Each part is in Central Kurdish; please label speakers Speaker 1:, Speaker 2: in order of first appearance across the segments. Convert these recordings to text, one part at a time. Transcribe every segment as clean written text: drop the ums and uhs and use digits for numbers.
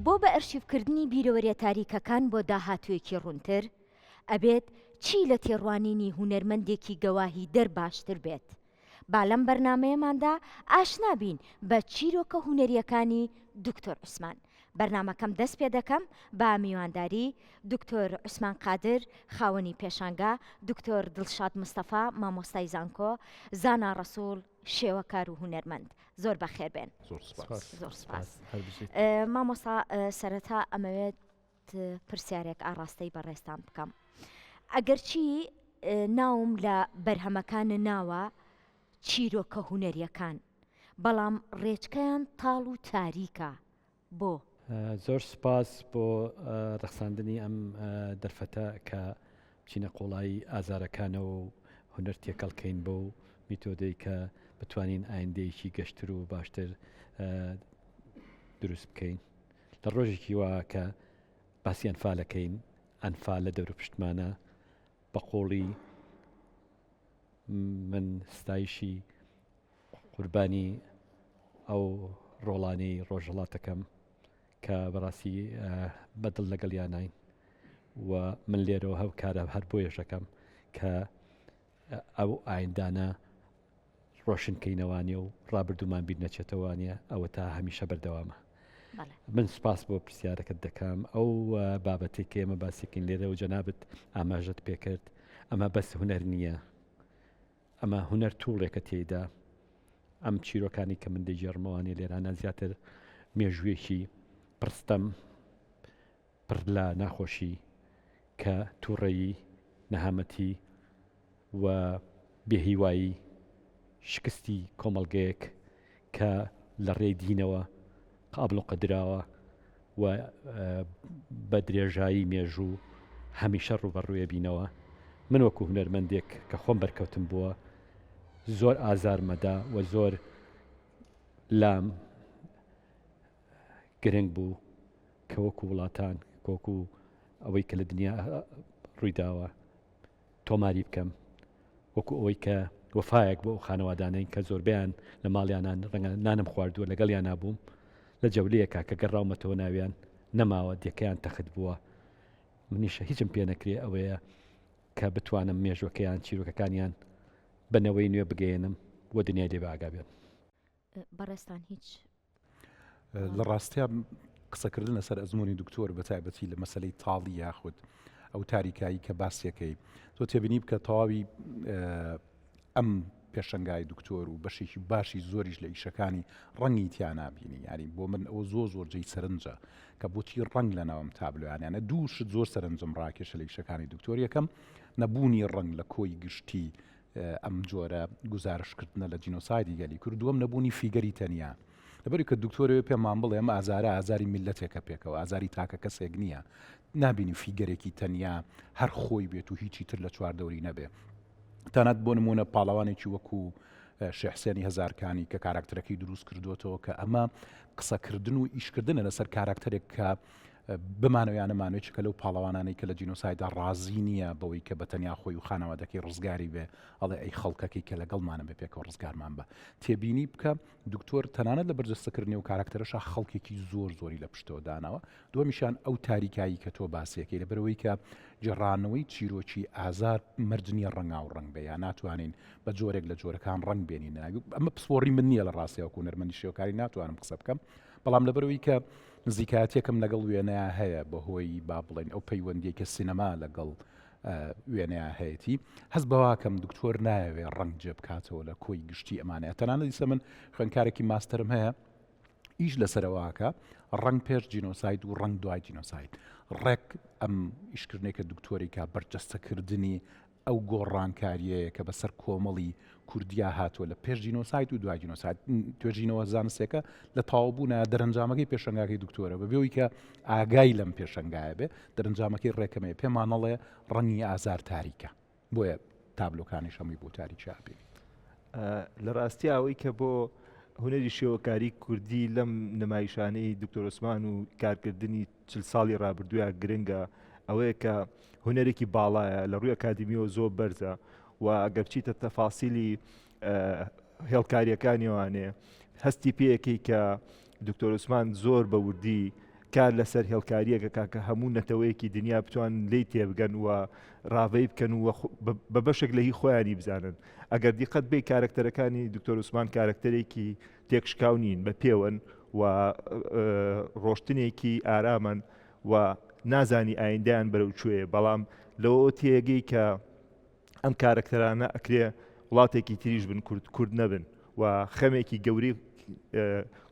Speaker 1: بۆ بە ئەرشیڤکردنی بیرۆوەریە تاریکەکان بۆ داهاتوویەکی ڕوونتر ئەبێت چی لە تێڕوانینی هونەرمەندێکی گەواهی باشتر بێت. با لەم بەرنامەیەماندا ئاشنا بین بە چیرۆکە هونەریەکانی دکتۆر عوسمان. بەرنامەکەم دەست پێ دەکەم با میوانداری دکتۆر عوسمان قادر خاوەنی پێشانگا، دکتۆر دڵشاد مستەفا مامۆستای زانکۆ، زانا ڕەسوڵ شێوەکار و هونەرمەند. زۆر بەخێر بێن. زۆر سپاس. مامۆستا سەرەتا ئەمەوێت پرسیارێک ئاڕاستەی بەڕێستان بکەم. ئەگەرچی ناوم لە بەرهەمەکان ناوە چیرۆکە هونەریەکان، بەڵام ڕێچکەیان تاڵ و تاریکە. بۆ
Speaker 2: زۆر سپاس بۆ ڕەخساندنی ئەم دەرفەتە کە بچینە قۆڵایی ئازارەکانەوە و هونەر تێکەڵکەین بۆ میتۆدەی کە بتوانین ئایندەیەکی گەشتر و باشتر دروست بکەین. لە ڕۆژێکی وا کە باسی ئەنفالەکەین، ئەنفال لە دەور پشتمانە بە قۆڵی من ستایشی قوربانی ئەو ڕۆڵانەی ڕۆژهەڵاتەکەم کە بەڕاستی بەدڵ لەگەڵ یاناین و من لێرەوە هەو کارە هەر بۆ یەشەکەم کە ئەو ئایندانە ڕۆشنکەینەوانێ و ڕابردوومان بیر نەچێتەوانە ئەوە تا هەمیشە بەردەوامە. من سپاس بۆ پرسیارەکەت دەکەم. ئەو بابەتی کە ئێمە باسیکەین لێرە و جەنابەت ئاماژەت پێکرد، ئەمە بەس هونەر نییە، ئەمە هونەر تووڵێکە تێیدا. ئەم چیرۆکانی کە من دەیجێڕمەوانێ لێرانە زیاتر مێژوویەکی پرستەم پڕ لە ناخۆشی کە تووڕەیی، نەهامەتی و بێهیوایی، شکستی کۆمەڵگەیەک کە لە ڕێی دینەوە قابل و قەدراوە و بە درێژایی مێژوو هەمیشە ڕوبەڕوویە بینەوە. من وەکو هونەرمەندێک کە خۆم بەرکەوتم بووە، زۆر ئازارمەدا و زۆر لام گرنگ بوو کە وەکو وڵاتان، کۆکو ئەوەی کە لە دنیا ڕوویداوە تۆماری بکەم، وەکو ئەوەی کە وەفایەک بۆ ئەو خانەوادانەی کە زۆربیان لە ماڵیانان ڕەنگە نانم خواردووە لەگەڵیان نابووم، لە جەولەیەکە کە گەڕاومەتەوە ناویان نەماوە، دیەکەیان تەخت بووە. منیشە هیچم پێ نەکرێ ئەوەیە کە بتوانم مێژوەکەیان، چیرۆکەکانیان بنەوەی نوێ بگەێنم و دنیای لێ باگا بێن.
Speaker 1: بەڕێستان هیچ
Speaker 3: لە ڕاستیا قسەکردن لەسەر ئەزمموی دکتۆر بە تایبەتی لە مەسلەی تاڵی یاخود ئەو تاریکایی کە باسیەکەی تۆ تێبینی بکە تەواوی ئەم پێشنگای دکتۆر و بەشێکی باشی زۆریش لە ئیشەکانی ڕەنگی تیانابینی. ینی بۆ من ئەو زۆر جێی سەرنجە کە بۆچی ڕنگ لە ناوم تابلویانیانە دووشت زۆر سەرنجم ڕاکێشە لە ئیشەکانی دکتۆر. یەکەم نەبوونی ڕنگ لە کۆی گشتی ئەم جۆرە گزارشکردنە لە جینۆسایدی گەلی کورد. دووەم نەبوونی فیگەری تەنیا، لەبەری کە دکتۆرەوە پێمان بڵێ ئەمە ئازاری میلەتێکە پێکەوە، ئازاری تاکە کەسێک نییە، نابینی فیگەرێکی تەنیا هەر خۆی بێت و هیچی تر لە چواردەوری نەبێ. تەنات بۆ نمونە پاڵەوانێکی وەکو شێحسێنی هەزارکانی کە کاراکتەرەکەی دروست کردوێتەوە کە ئەمە قسەکردن و ئیشکردنە لەسەر کاراکتەرێک کە بمانەوەیانەمانوێت کە لەو پاڵەوانانەی کە لە جینۆسایدا ڕازی نییە بەوەی کە بەتەنیا خۆی و خانەوادەکەی ڕزگاری بێ، ئەڵێ ئەی خەڵکەکەی کە لەگەڵمانە بێ پێکەوە ڕزگارمان بە. تێبینی بکە دکتۆر تەنانەت لە بەرجەستەکردنی و کاراکتەرەشە خەڵکێکی زۆری لە پشتەوە داناوە. دووەمیشان ئەو تاریکایی کە تۆ باسیەکەی لەبەرەوەی کە جێڕانەوەی چیرۆکی ئازار مردنیە ڕەنگا و ڕنگ بێ، یا ناتوانین بە جۆرێک لە جۆرەکان ڕنگ بێنین. ئەمە پسپۆڕی من نییە لە ڕاستیەوە هونەرمەندی شێوەکاری ناتوانم قسە بکەم، بەڵام لەبەرەوەی کە نزیکایەتێکم لەگەڵ وێنەیە هەیە بەهۆی با بڵێن ئەو پەیوەندیە کە سینەما لەگەڵ وێنەیە هەیەی، هەست بەواکەم دکتۆر نایەوێ ڕنگ جێ بکاتەوە لە کۆی گشتی ئەمانەیە. تەنانەت دیسە من خوێندکارێکی ماستەرم هەیە ئیش لەسەرەوەکە ڕنگ پێش جینۆساید و ڕنگ دوای جینۆساید. ڕێک ئەم ئیشکردنێکە دکتۆریکە بەرجەستەکردنی ئەو گۆڕانکاریەیە کە بەسەر کۆمەڵی کوردیا هاتووە لە پێش جینۆساید و دوای جینۆساید. توێژینەوە زانستێکە لە تاوابوونە دەرەنجامەکەی پێشنگاکەی دکتۆرە بەبێەوەی کە ئاگای لەم پێشنگایە بێ، دەرەنجامەکەی ڕێکەمەیە پێمانەڵێ ڕەنگی ئازار تاریکە، بۆیە تابلۆکانی شەمووی بۆ تاریکی ئابێ.
Speaker 4: لە ڕاستی ئەوەی کە بۆ هونەری شێوەکاری کوردی لەم نمایشانەی دکتۆر عوسمان و کارکردنی 40 ساڵی ڕابردووە گرنگە ئەوەیە کە هونەرێکی باڵایە لە ڕووی ئەکادمیەوە زۆر بەرزە و ئەگەر بچیتە تەفاسیلی هێڵکاریەکانیوانێ هەستی پێیەکەی کە دکتۆر عوسمان زۆر بە وردی کار لەسەر هێڵکاریەکە کە هەموو نەتەوەیەکی دنیا بتوان لی تێبگەن و ڕاوەی بکەن و بە بەشێک لە هی خۆیانی بزانن. ئەگەر دیقەت بێ کارکتەرەکانی دکتۆر عوسمان کارکتەرێکی تێکشکاو نین بە پێوەن و ڕۆشتنێکی ئارامن و نازانی ئایندیان بەرەو کوێیە، بەڵام لەوە تێگەی کە ئەم کارکتەرانە ئەکرێ وڵاتێکی تریش بن کورد نەبن و خەمێکی گەوری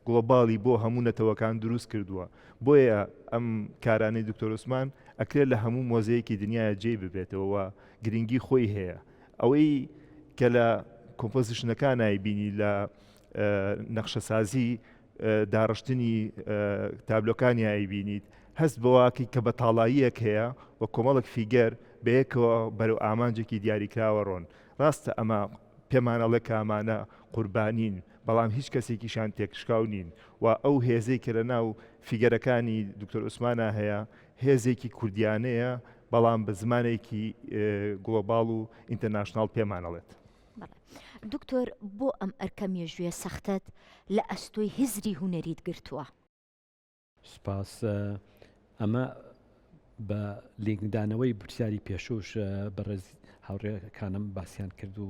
Speaker 4: گلۆباڵی بۆ هەموو نەتەوەکان دروست کردووە. بۆیە ئەم کارانەی دکتۆر عوسمان ئەکرێت لە هەموو مۆزەیەکی دنیای جێ ببێتەوە و گرنگی خۆی هەیە. ئەوەی کە لە کۆمپۆزیشنەکان نایبینی لە نەخشەسازی داڕشتنی تابلۆکانی ئایبینیت، هەست بەواکی کە بە تاڵاییەک هەیە و کۆمەڵک فیگەر بەیەکەوە بەرەو ئامانجێکی دیاریکراوە ڕۆن. ڕاستە ئەمە پێمانەڵێ کامانە قوربانین، بەڵام هیچ کەسێکیشان تێکشکاو نین و ئەو هێزەی کە لە ناو فیگەرەکانی دکتۆر عوسمانە هەیە هێزێکی کوردیانەیە، بەڵام بە زمانێکی گلۆباڵ و ئینتەرناشناڵ پێمانەڵێت.
Speaker 1: دکتۆر بۆ ئەم ئەرکە مێژوویە سەختت لە ئەستۆی هزری هوەریت گرتووە؟
Speaker 2: سپاس. ئەمە بە لینکدانەوەی پرسیاری پێشوش بەڕێز هاوڕێکانم باسییان کرد و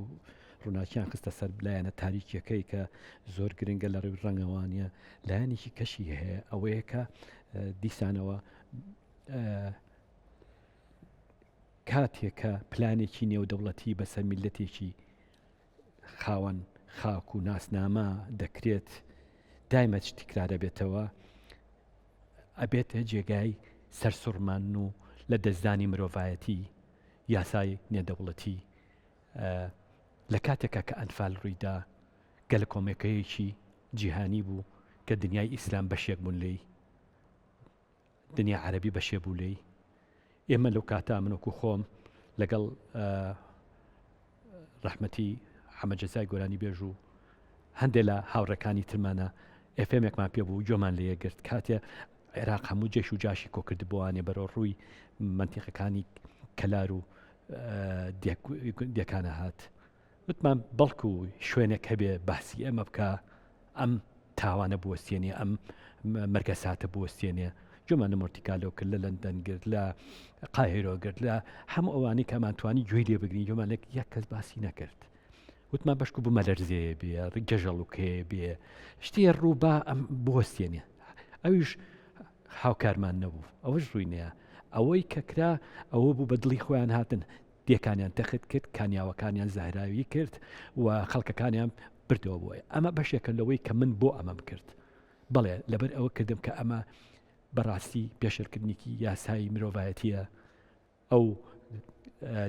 Speaker 2: ڕووناکیان خستە سەر لایەنە تاریکیەکەی کە زۆر گرنگە لە ڕووی ڕەنگەوانە. لایەنێکی کەشی هەیە ئەوەیە کە دیسانەوە کاتێکە پلانێکی نێودەوڵەتی بەسەر میلەتێکی خاوەن خاک و ناسنامە دەکرێت دایمە تکرار دەبێتەوە، ئەبێتە جێگای سەرسوڕمان و لە دەستدانی مرۆڤایەتی یاسای نێودەوڵەتی. لە کاتێکە کە ئەنفال ڕوویدا گەل کۆمەکەیەکی جیهانی بوو کە دنیای ئیسلام بەشێک بوون لێی، دنیا عەرەبی بەشێ بوو لێی. ئێمە لەو کاتا منوەکو خۆم لەگەڵ ڕەحمەتی حەمەجەزای گۆرانی بێژ و هەندێک لە هاوڕەکانی ترمانە ئێفێمێکمان پێ بوو جۆمان لێ گرت کاتێ عێراق هەموو جێش و جاشی کۆکرد بووانێ بەرەو ڕووی منتیقەکانی کەلار و دیەکانە هات. وتمان بەڵکو شوێنێک هەبێ باسی ئەمە بکە، ئەم تاوانە بوەستێنێ، ئەم مەرگەساتە بوەستێنێ. جۆمان مۆرتیکالۆ کرد، لە لەندەن گرت، لە قاهیرۆ گرت، لە هەموو ئەوانی کەمانتوانی گوێی لێ بگرین، جۆمانێک یەک کەس باسی نەکرد. وتمان بەشکو بوومە لەرزێ بێ، گەژەڵوکێ بێ، شتێ ڕووبا ئەم بوەستێنێ. ئەویش هاوکارمان نەبوو، ئەوەش ڕووی نییە. ئەوەی کە کرا ئەوە بوو بە دڵی خۆیان هاتن، دیەکانیان تەخت کرد، کانیاوەکانیان زاهراوی کرد و خەڵکەکانیان بردەوە بۆی. ئەمە بەشێکە لەوەی کە من بۆ ئەمەم کرد. بەڵێ لەبەر ئەوە کردم کە ئەمە بەڕاستی پێشەرکردنێکی یاسایی مرۆڤایەتیە، ئەو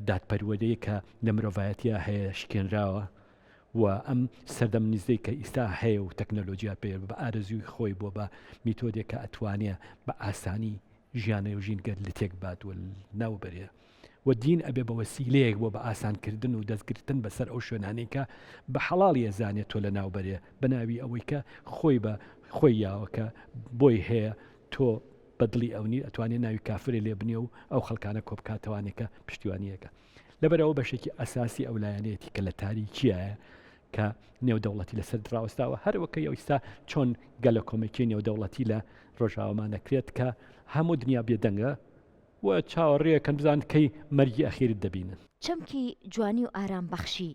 Speaker 2: دادپەروەدەیە کە لە مرۆڤایەتیە هەیە شکێنراوە و ئەم سەردەم نزدەی کە ئیستا هەیە و تەکنەلۆجیا پێ بە ئارەزوی خۆی بۆ بە میتۆدێک کە ئەتوانێ بە ئاسانی ژیانە و ژینگەر لە تێک بات و ناوبەرێ و دین ئەبێ بە وەسیلەیەک بۆ بە ئاسانکردن و دەستگرتن بەسەر ئەو شوێنانەی کە بە حەڵاڵی ئەزانێت تۆ لە ناوبەرێ بەناوی ئەوەی کە خۆی بە خۆی یاوەکە بۆی هەیە تۆ بەدڵی ئەوانی ئەتوانێت ناوی کافرێ لێ بنێ و ئەو خەڵکانە کۆبکاتەوانێکە پشتیوانیەکە. لەبەرەوە بەشێکی ئەساسی ئەو لایەنەیەتی کە لە تاریکیایە کە نێودەوڵەتی لەسەر دراوەستاوە، هەروەکە ئێستا چۆن گەلە کۆمەکی نێودەوڵەتی لە ڕۆژاوەمان دەکرێت کە هەموو دنیا بێدەنگە و چاوەڕێیەکەن بزان کەی مەرگی ئەخیرت دەبینن.
Speaker 1: چەمکی جوانی و ئارام بەخشی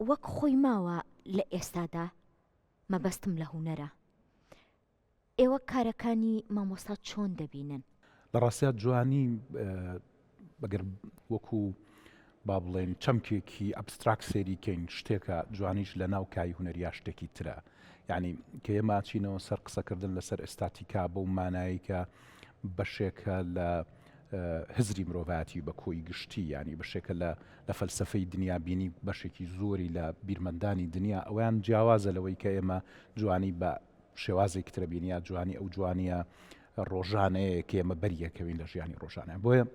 Speaker 1: وەک خۆی ماوە لە ئێستادا مەبەستم لە هوەرە. ئێوە کارەکانی مامۆستا چۆن دەبینن؟
Speaker 3: لە ڕاستیات جوانی بەگەر وەکو با بڵێن چەمکێکی ئەبستراک سێریکەین شتێکە، جوانیش لە ناو کای هوەریا شتێکی ترە. یعنی کە ئێمە چینەوە سەر قسەکردن لەسەر ئێستاتیکا بەو مانایی کە بەشێکە لە هزری مرۆڤایەتی بە کۆی گشتی، ینی بەشێکە لە فەلسەفەی دنیابینی بەشێکی زۆری لە بیرمەندانی دنیا، ئەویان جیاوازە لەوەی کە ئێمە جوانی بە شێوازێک ترە بینیا، جوانی ئەو جوانیە ڕۆژانەیە کە ئێمە بەریەکەوین لە ژیانی ڕۆژانە. بۆیە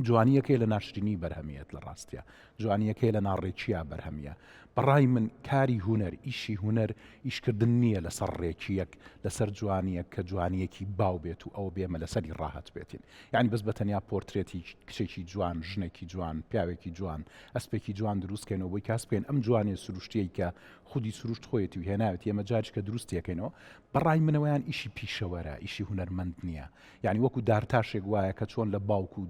Speaker 3: جوانیەکەی لە ناشرینی بەرهەمیێت لە ڕاستیە جوانیەکەی لە ناڕێکیە بەرهەمیە بەڕای من کاری هوەر ئیشی هوەر ئیشکردن نییە لەسەر ڕێکیەک لەسەر جوانیە کە جوانیەکی باو بێت و ئەو بێمە لەسەری ڕاهات بێتین یعنی بەس بەتەنیا پۆرترێتی کچێکی جوان ژنێکی جوان پیاوێکی جوان ئەسپێکی جوان دروستکەینەوە بۆی کاس بکەین ئەم جوانێ سروشتیەی کە خودی سروشت خۆیەتی و هێناوێت ئێمە جاج کە دروستیەکەینەوە بەڕای منەوەیان ئیشی پیشەوەرە ئیشی هوەرمەند نییە یعنی وەکو دارتاشێک وایە کە چۆن لە باوکو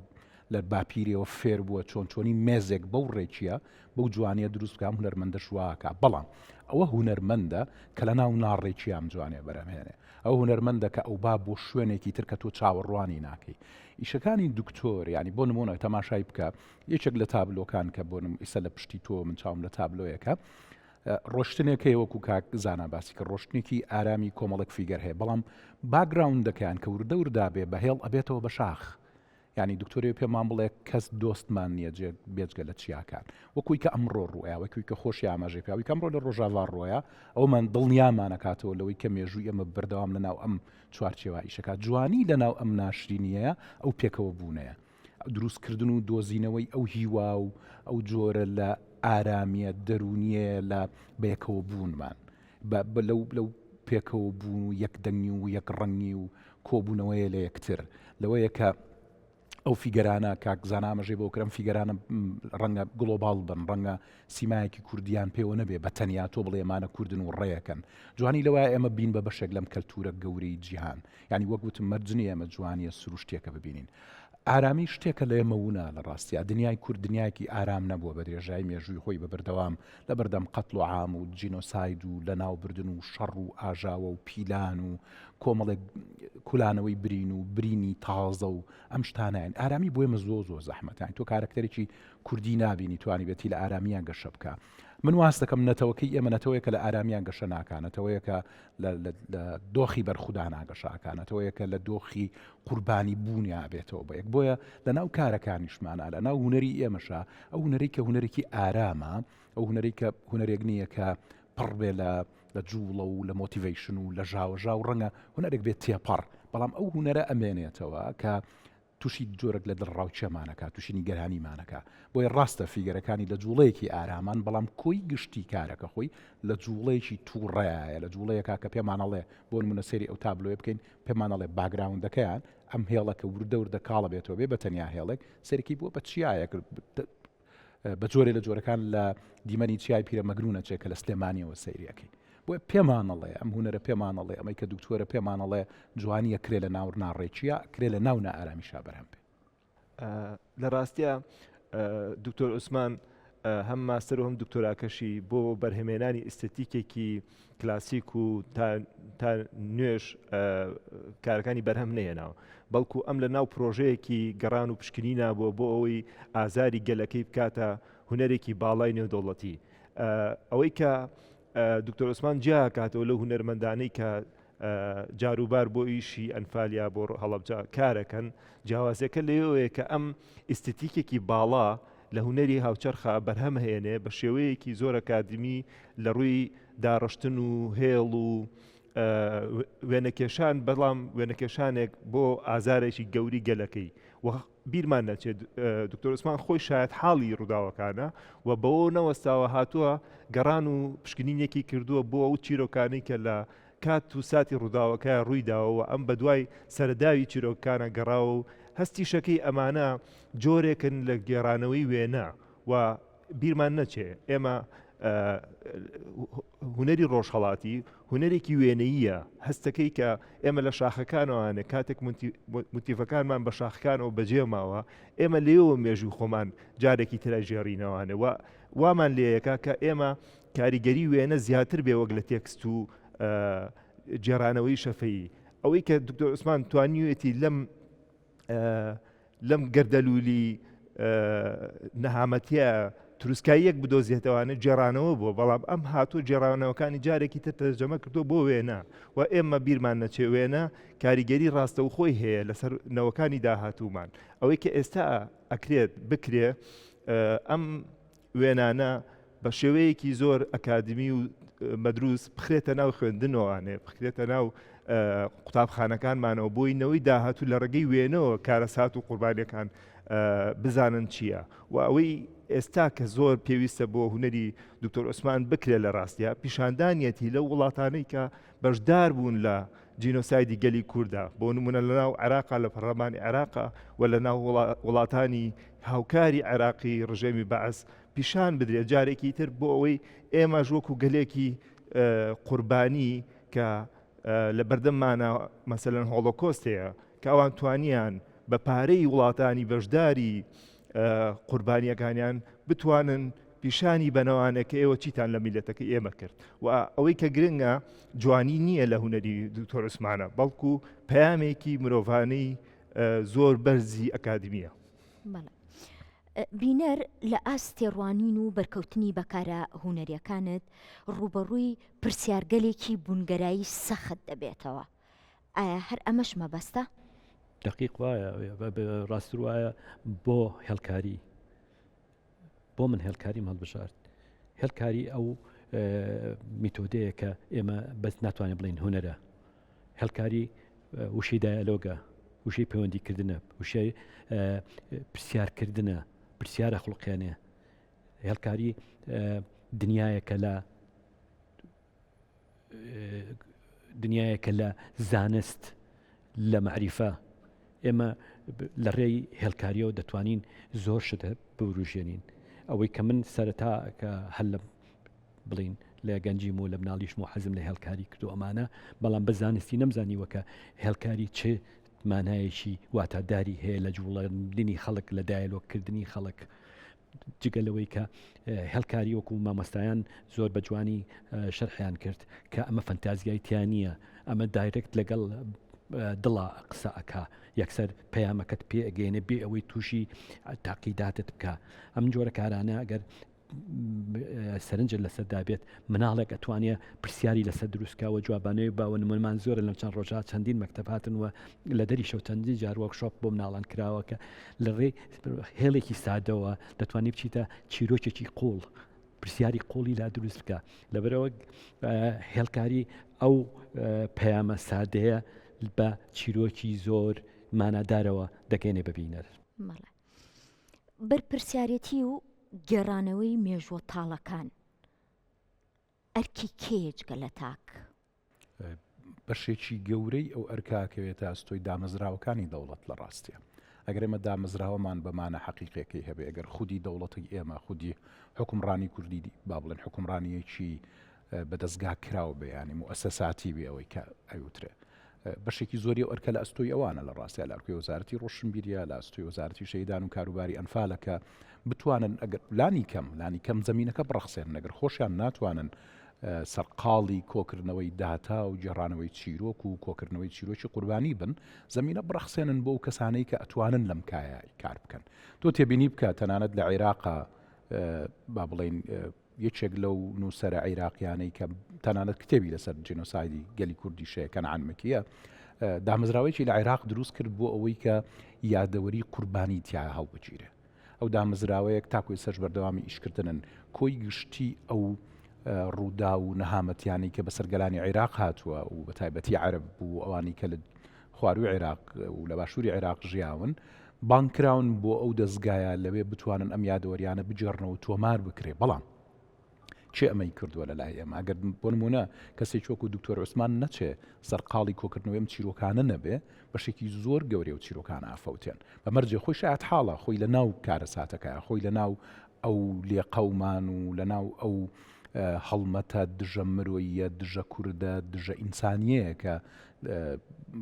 Speaker 3: لە باپیرەوە فێر بووە چۆنی مێزێک بەو ڕێکیە بەو جوانیە دروست بکەم هوەرمەندە شواکە بەڵام ئەوە هوەرمەندە کە لە ناو ناڕێکی ئەم جوانێ بەرەمهێنێ ئەو هوەرمەندە کە ئەو با بۆ شوێنێکی تر کە تۆ چاوەڕوانی ناکەی ئیشەکانی دکتۆر ینی بۆ نمونە تەماشای بکە یەکێک لە تابلۆکان کە بۆنم ئیسە لە پشتی تۆ من چاوم لە تابلۆیەکە ڕۆشتنێکەکەی وەکو کاک زانە باسی کە ڕۆشتنێکی ئارامی کۆمەڵک فیگەر هەیە بەڵام باگراوندەکەیان کە وردە وردا بێ بەهێڵ ئەبێتەوە بە شاخ ینی دکتۆری پێمان بڵێ کەس دۆستمان نییە بێجگە لە چیاکان وەکوی کە ئەمڕۆ ڕووە وەکوی کە خۆشی ئاماژەی پیاوی کەمڕۆ لە ڕۆژاوا ڕۆیە ئەومان دڵنیامانەکاتەوە لەوەی کە مێژووی ئەمە بەردەوام لەناو ئەم چوارچێوە ئیشەکە جوانی لەناو ئەم ناشرینیەیە ئەو پێکەوە بوونەیە دروستکردن و دۆزینەوەی ئەو هیوا و ئەو جۆرە لە ئارامیە دەرونیە لە بەیەکەوە بوونمان لەو پێکەوە بوون و یەکدەنگی و یەک ڕەنگی و کۆبوونەوەیە لە یەکتر لەوەیە کە ئەو فیگەرانە کاک زانامەژێ بۆ کرم فیگەرانە ڕەنگە گلۆباڵ بن ڕەنگە سیمایەکی کوردیان پێوە نەبێ بە تەنیا تۆ بڵێ ئێمانە کوردن و ڕێیەکەن جوانی لەوە ئێمە بین بە بەشێک لەم کەلتورە گەورەی جیهان ینی وەکوتم مەرجنی ئێمە جوانیە سروشتێکە ببینین ئارامی شتێکە لە ئێمەونە لە ڕاستیە دنیای کورد دنیایکی ئارام نەبووە بە درێژای مێژووی خۆی بە بەردەوام لە بەردەم قەتڵ و عام و جینۆساید و لە ناوبردن و شەڕ و ئاژاوە و پیلان و کۆمەڵێک کولانەوەی برین و برینی تازە و ئەم شتانایەن ئارامی بۆ ئێمە زۆ زەحمەتان تۆ کارکتەرێکی کوردی نابینی توانی بێتی لە ئارامیان گەشە بکە من واز دەکەم نەتەوەکەی ئێمە نەتەوەیەکە لە ئارامیان گەشە ناکانەتەوەیەکە لە دۆخی بەرخودا ناگەشاکانەتەوەیەکە لە دۆخی قوربانی بوونیا بێتەوە بە یەک بۆیە لە ناو کارەکانیشمانە لە ناو هوەری ئێمەشە ئەو هوەری کە هوەرێکی ئارامە ئەو هوەری کە هوەرێک نییە کە پڕ بێ لە جوڵە و لە مۆتیڤیشن و لە ژاوەژا و ڕەنگە هوەرێک بێت تێپەڕ بەڵام ئەو هوەرە ئەمێنێتەوە کە تووشی جۆرەك لە دڵڕاوچەمانەکە تووشی نیگەرانیمانەکە بۆیە ڕاستە فیگەرەکانی لە جوڵەیەکی ئارامان بەڵام کۆی گشتی کارەکە خۆی لە جوڵەیەکی تووڕێایە لە جوڵەیەکە کە پێمانەڵێ بۆ نمونە سەیری ئەو تابلۆیە بکەین پێمانەڵێ باگراوندەکەیان ئەم هێڵەکە وردە کاڵە بێتەوە بێ بە تەنیا هێڵێک سەرکی بووە بە چیایە بە جۆرێ لە جۆرەکان لە دیمەنی چیای پیرە مەگرونە چێکە لە سلێمانیەوە سەیریەکەی بۆ پێمانەڵێ ئەم هوەرە پێمانەڵێ ئەمەی کە دکتۆرە پێمانەڵێ جوانیە کرێ لە ناو ناڕێکیە کرێ لە ناو نائارامیشا بەرهەم بێ
Speaker 4: لە ڕاستیە دکتۆر عوسمان هەم ماستەر و هەم دکتۆراکەشی بۆ بەرهەمێنانی ئستێتیکێکی کلاسیک و تا نوێش کارەکانی بەرهەم نێناوە بەڵکو ئەم لە ناو پرۆژەیەکی گەڕان و پشکنی نابووە بۆ ئەوەی ئازاری گەلەکەی بکاتە هوەرێکی باڵای نێودەوڵەتی ئەوەی کە دکتۆر عوسمان جیا کاتەوە لە هوەرمەندانەی کە جاروبار بۆ ئیشی ئەنفالیا بۆ هەڵەبجا کارەکەن جیاوازەکە لەوەیە کە ئەم ئستێتیکێکی باڵا لە هوەری هاوچەرخە بەرهەم هێنێ بە شێوەیەکی زۆر ئەکادمی لە ڕووی داڕشتن و هێڵ و وێنەکێشان بەڵام وێنەکێشانێک بۆ ئازارێکی گەوری گەلەکەی بیرمان نەچێت دکتۆر عوسمان خۆی شاید حاڵی ڕووداوەکانە و بەوە نەوەستاوە هاتووە گەڕان و پشکنینێکی کردووە بۆ ئەو چیرۆکانی کە لە کات و ساتی ڕووداوەکە ڕوویداوەوە ئەم بەدوای سەرداوی چیرۆکانە گەڕاوە و هەستی شەکەی ئەمانە جۆرێکن لە گێڕانەوەی وێنە و بیرمان نەچێ ئێمە هوەری ڕۆژهەڵاتی هوەرێکی وێنەیە هەستەکەی کە ئێمە لە شاخەکانەوەوانە کاتێک موتیڤەکانمان بە شاخەکانەوە بەجێماوە ئێمە لێەوە مێژوو خۆمان جارێکی ترە ژێڕینەوەوانە و وامان لێیەکە کە ئێمە کاریگەری وێنە زیاتر بێ وەک لە تێکست و جێرانەوەی شەفەیی ئەوەی کە دکتۆر عوسمان توانیوێتی لەم گەردەلوولی نەهامەتیە تروسکاییەک بدۆزیێتەوانە جێرانەوە بووە بەڵام ئەم هاتوو جێرانەوەکانی جارێکی تر تەرجەمە کردو بۆ وێنە و ئێمە بیرمان نەچێ وێنە کاریگەری ڕاستە و خۆی هەیە لەسەر نەوەکانی داهاتوومان ئەوەی کە ئێستا ئەکرێت بکرێ ئەم وێنانە بە شێوەیەکی زۆر ئەکادمی و مەدروس بخرێتە ناو خوێندنەوەوانێ بخرێتە ناو قوتابخانەکانمانەوە بۆی نەوەی داهاتوو لە ڕێگەی وێنەوە کارەسات و قوربانیەکان بزانن چییە و ئەوەی ئێستا کە زۆر پێویستە بۆ هوەری دکتۆر عوسمان بکرێت لە ڕاستیە پیشاندانیەتی لە وڵاتانەی کە بەشدار بوون لە جینۆسایدی گەلی کووردا بۆ نمونە لەناو عێراقا لە پەرلەمانی عێراقا و لە ناو وڵاتانی هاوکاری عێراقی ڕژێمی بەعەس پیشان بدرێت جارێکی تر بۆ ئەوەی ئێمەش وەکو گەلێکی قوربانی کە لە بەردەممانە مەسەلەن هۆڵۆکۆستەیە کە ئەوان توانیان بە پارەی وڵاتانی بەشداری قوربانیەکانیان بتوانن پیشانی بەنەوانە کە ئێوە چیتان لە میلەتەکە ئێمە کرد و ئەوەی کە گرنگە جوانی نییە لە هوەری دکتۆر عوسمانە بەڵکو پەیامێکی مرۆڤانەی زۆر بەرزی ئەکادمیە.
Speaker 1: بینەر لە ئاستێڕوانین و بەرکەوتنی بەکارە هوەریەکانت ڕوبەڕووی پرسیارگەلێکی بوونگەرایی سەخت دەبێتەوە. ئایا هەر ئەمەش مەبەستە؟
Speaker 2: دقیق وایە ڕاستتر وایە بۆ هێڵکاری بۆ من هێڵکاریم هەڵبژارد هێڵکاری ئەو میتۆدەیە کە ئێمە بەس ناتوانێت بڵین هوەرە هێڵکاری وشەی دایالۆگە وشەی پەیوەندیکردنە وشەی پرسیارکردنە پرسیارە خوڵقیانێ هێڵکاری دنیایەکە لە زانست لە معریفە ئێمە لە ڕێی هێڵکاریەوە دەتوانین زۆر شتە بوروژێنین ئەوەی کە من سەرەتا کە هەل لە بڵین لە گەنجیم و لە مناڵیشم و حەزم لە هێڵکاری کردو ئەمانە بەڵام بە زانستی نەمزانیوە کە هێڵکاری چه مانایەکی واتاداری هەیە لە جوڵاندنی خەڵک لە دایلۆکردنی خەڵک جگەلەوەی کە هێڵکاری وەکو مامۆستایان زۆر بە جوانی شەرحیان کرد کە ئەمە فەنتازیای تیان نییە ئەمە دایرکت لەگەڵ دڵە قسە ئەکا یەکسەر پەیامەکەت پێ ئەگەێنێ بێ ئەوەی تووشی تاقیداتت بکە ئەم جۆرە کارانە ئەگەر سەرنجت لەسەردا بێت مناڵێک ئەتوانێت پرسیاری لەسەر دروستکەوە جوابانەوەی باوە نمونەمان زۆرە لەم چەند ڕۆژە چەندین مەکتەباتن وە لە دەری شەو چەندی جار وەرکشۆپ بۆ مناڵان کراوە کە لە ڕێی هێڵێکی سادەوە دەتوانێت بچیتە چیرۆکێکی قوڵ پرسیاری قوڵی لا دروست بکە لەبەرەوە هێڵکاری ئەو پەیامە سادەیە بە چیرۆکی زۆر مانادارەوە دەگەێنێ ببینەر
Speaker 1: بەرپرسیارەتی و گێڕانەوەی مێژوە تاڵەکان ئەرکی کێجگە لە تاک
Speaker 3: بەشێکی گەورەی ئەو ئەرکاکەوێتە ئەستۆی دامەزراوەکانی دەوڵەت لە ڕاستیە ئەگەر ئێمە دامەزراوەمان بەمانە حەقیقەکەی هەبێ ئەگەر خودی دەوڵەتی ئێمە خودی حکومڕانی کوردی با بڵێن حکومڕانیەکی بەدەستگا کراوە بەیانی موسەساتی بێ ئەوەی کە ئەیوترێ بەشێکی زۆری ئەرکە لە ئەستۆی ئەوانە لە ڕاستیا لە ئەرکۆی وەزارەتی ڕۆشنبیریە لە ئەستۆی وەزارەتی شەیدان و کاروباری ئەنفالەکە بتوانن ئەگەر لانی کەم زمینەکە بڕەخسێن ئەگەر خۆشیان ناتوانن سەرقاڵی کۆکردنەوەی داتا و جێڕانەوەی چیرۆک و کۆکردنەوەی چیرۆکی قوربانی بن زمینە بڕەخسێنن بۆ کەسانەی کە ئەتوانن لەم کایە کار بکەن تۆ تێبینی بکە تەنانەت لە عێراقا با بڵێن یەکێک لەو نووسەرە عێراقیانەی کە تەنانەت کتێبی لەسەر جێنۆسایدی گەلی کوردی شەیە کەنعان مەکیە دامەزراوەیەکی لە عێراق دروست کرد بۆ ئەوەی کە یادەوەری قوربانی تیا هەڵبگیرێ ئەو دامەزراوەیەک تاکوی سەرش بەردەوامی ئیشکردنن کۆی گشتی ئەو ڕوودا و نەهامەتیانی کە بەسەر گەلانی عێراق هاتووە و بە تایبەتی عەرب بوو ئەوانی کە لە خواروی عێراق و لە باشووری عێراق ژیاون بانکراون بۆ ئەو دەستگایە لەوێ بتوانن ئەم یادەوەریانە بجێڕنەوە تۆمار بکرێ بەڵام چێ ئەمەی کردووە لە لای ئێمە ئەگەر بۆ نمونە کەسێک وەکو دکتۆر عوسمان نەچێ سەرقاڵی کۆکردنەوەی ئەم چیرۆکانە نەبێ بەشێکی زۆر گەورەی و چیرۆکانە ئافەوتێن بەمەرجێ خۆی شایەت حاڵە خۆی لە ناو کارە ساتەکە خۆی لە ناو ئەو لێقەومان و لە ناو ئەو هەڵمەتە دژە مرۆیە دژە کووردە دژە ئینسانیەیە کە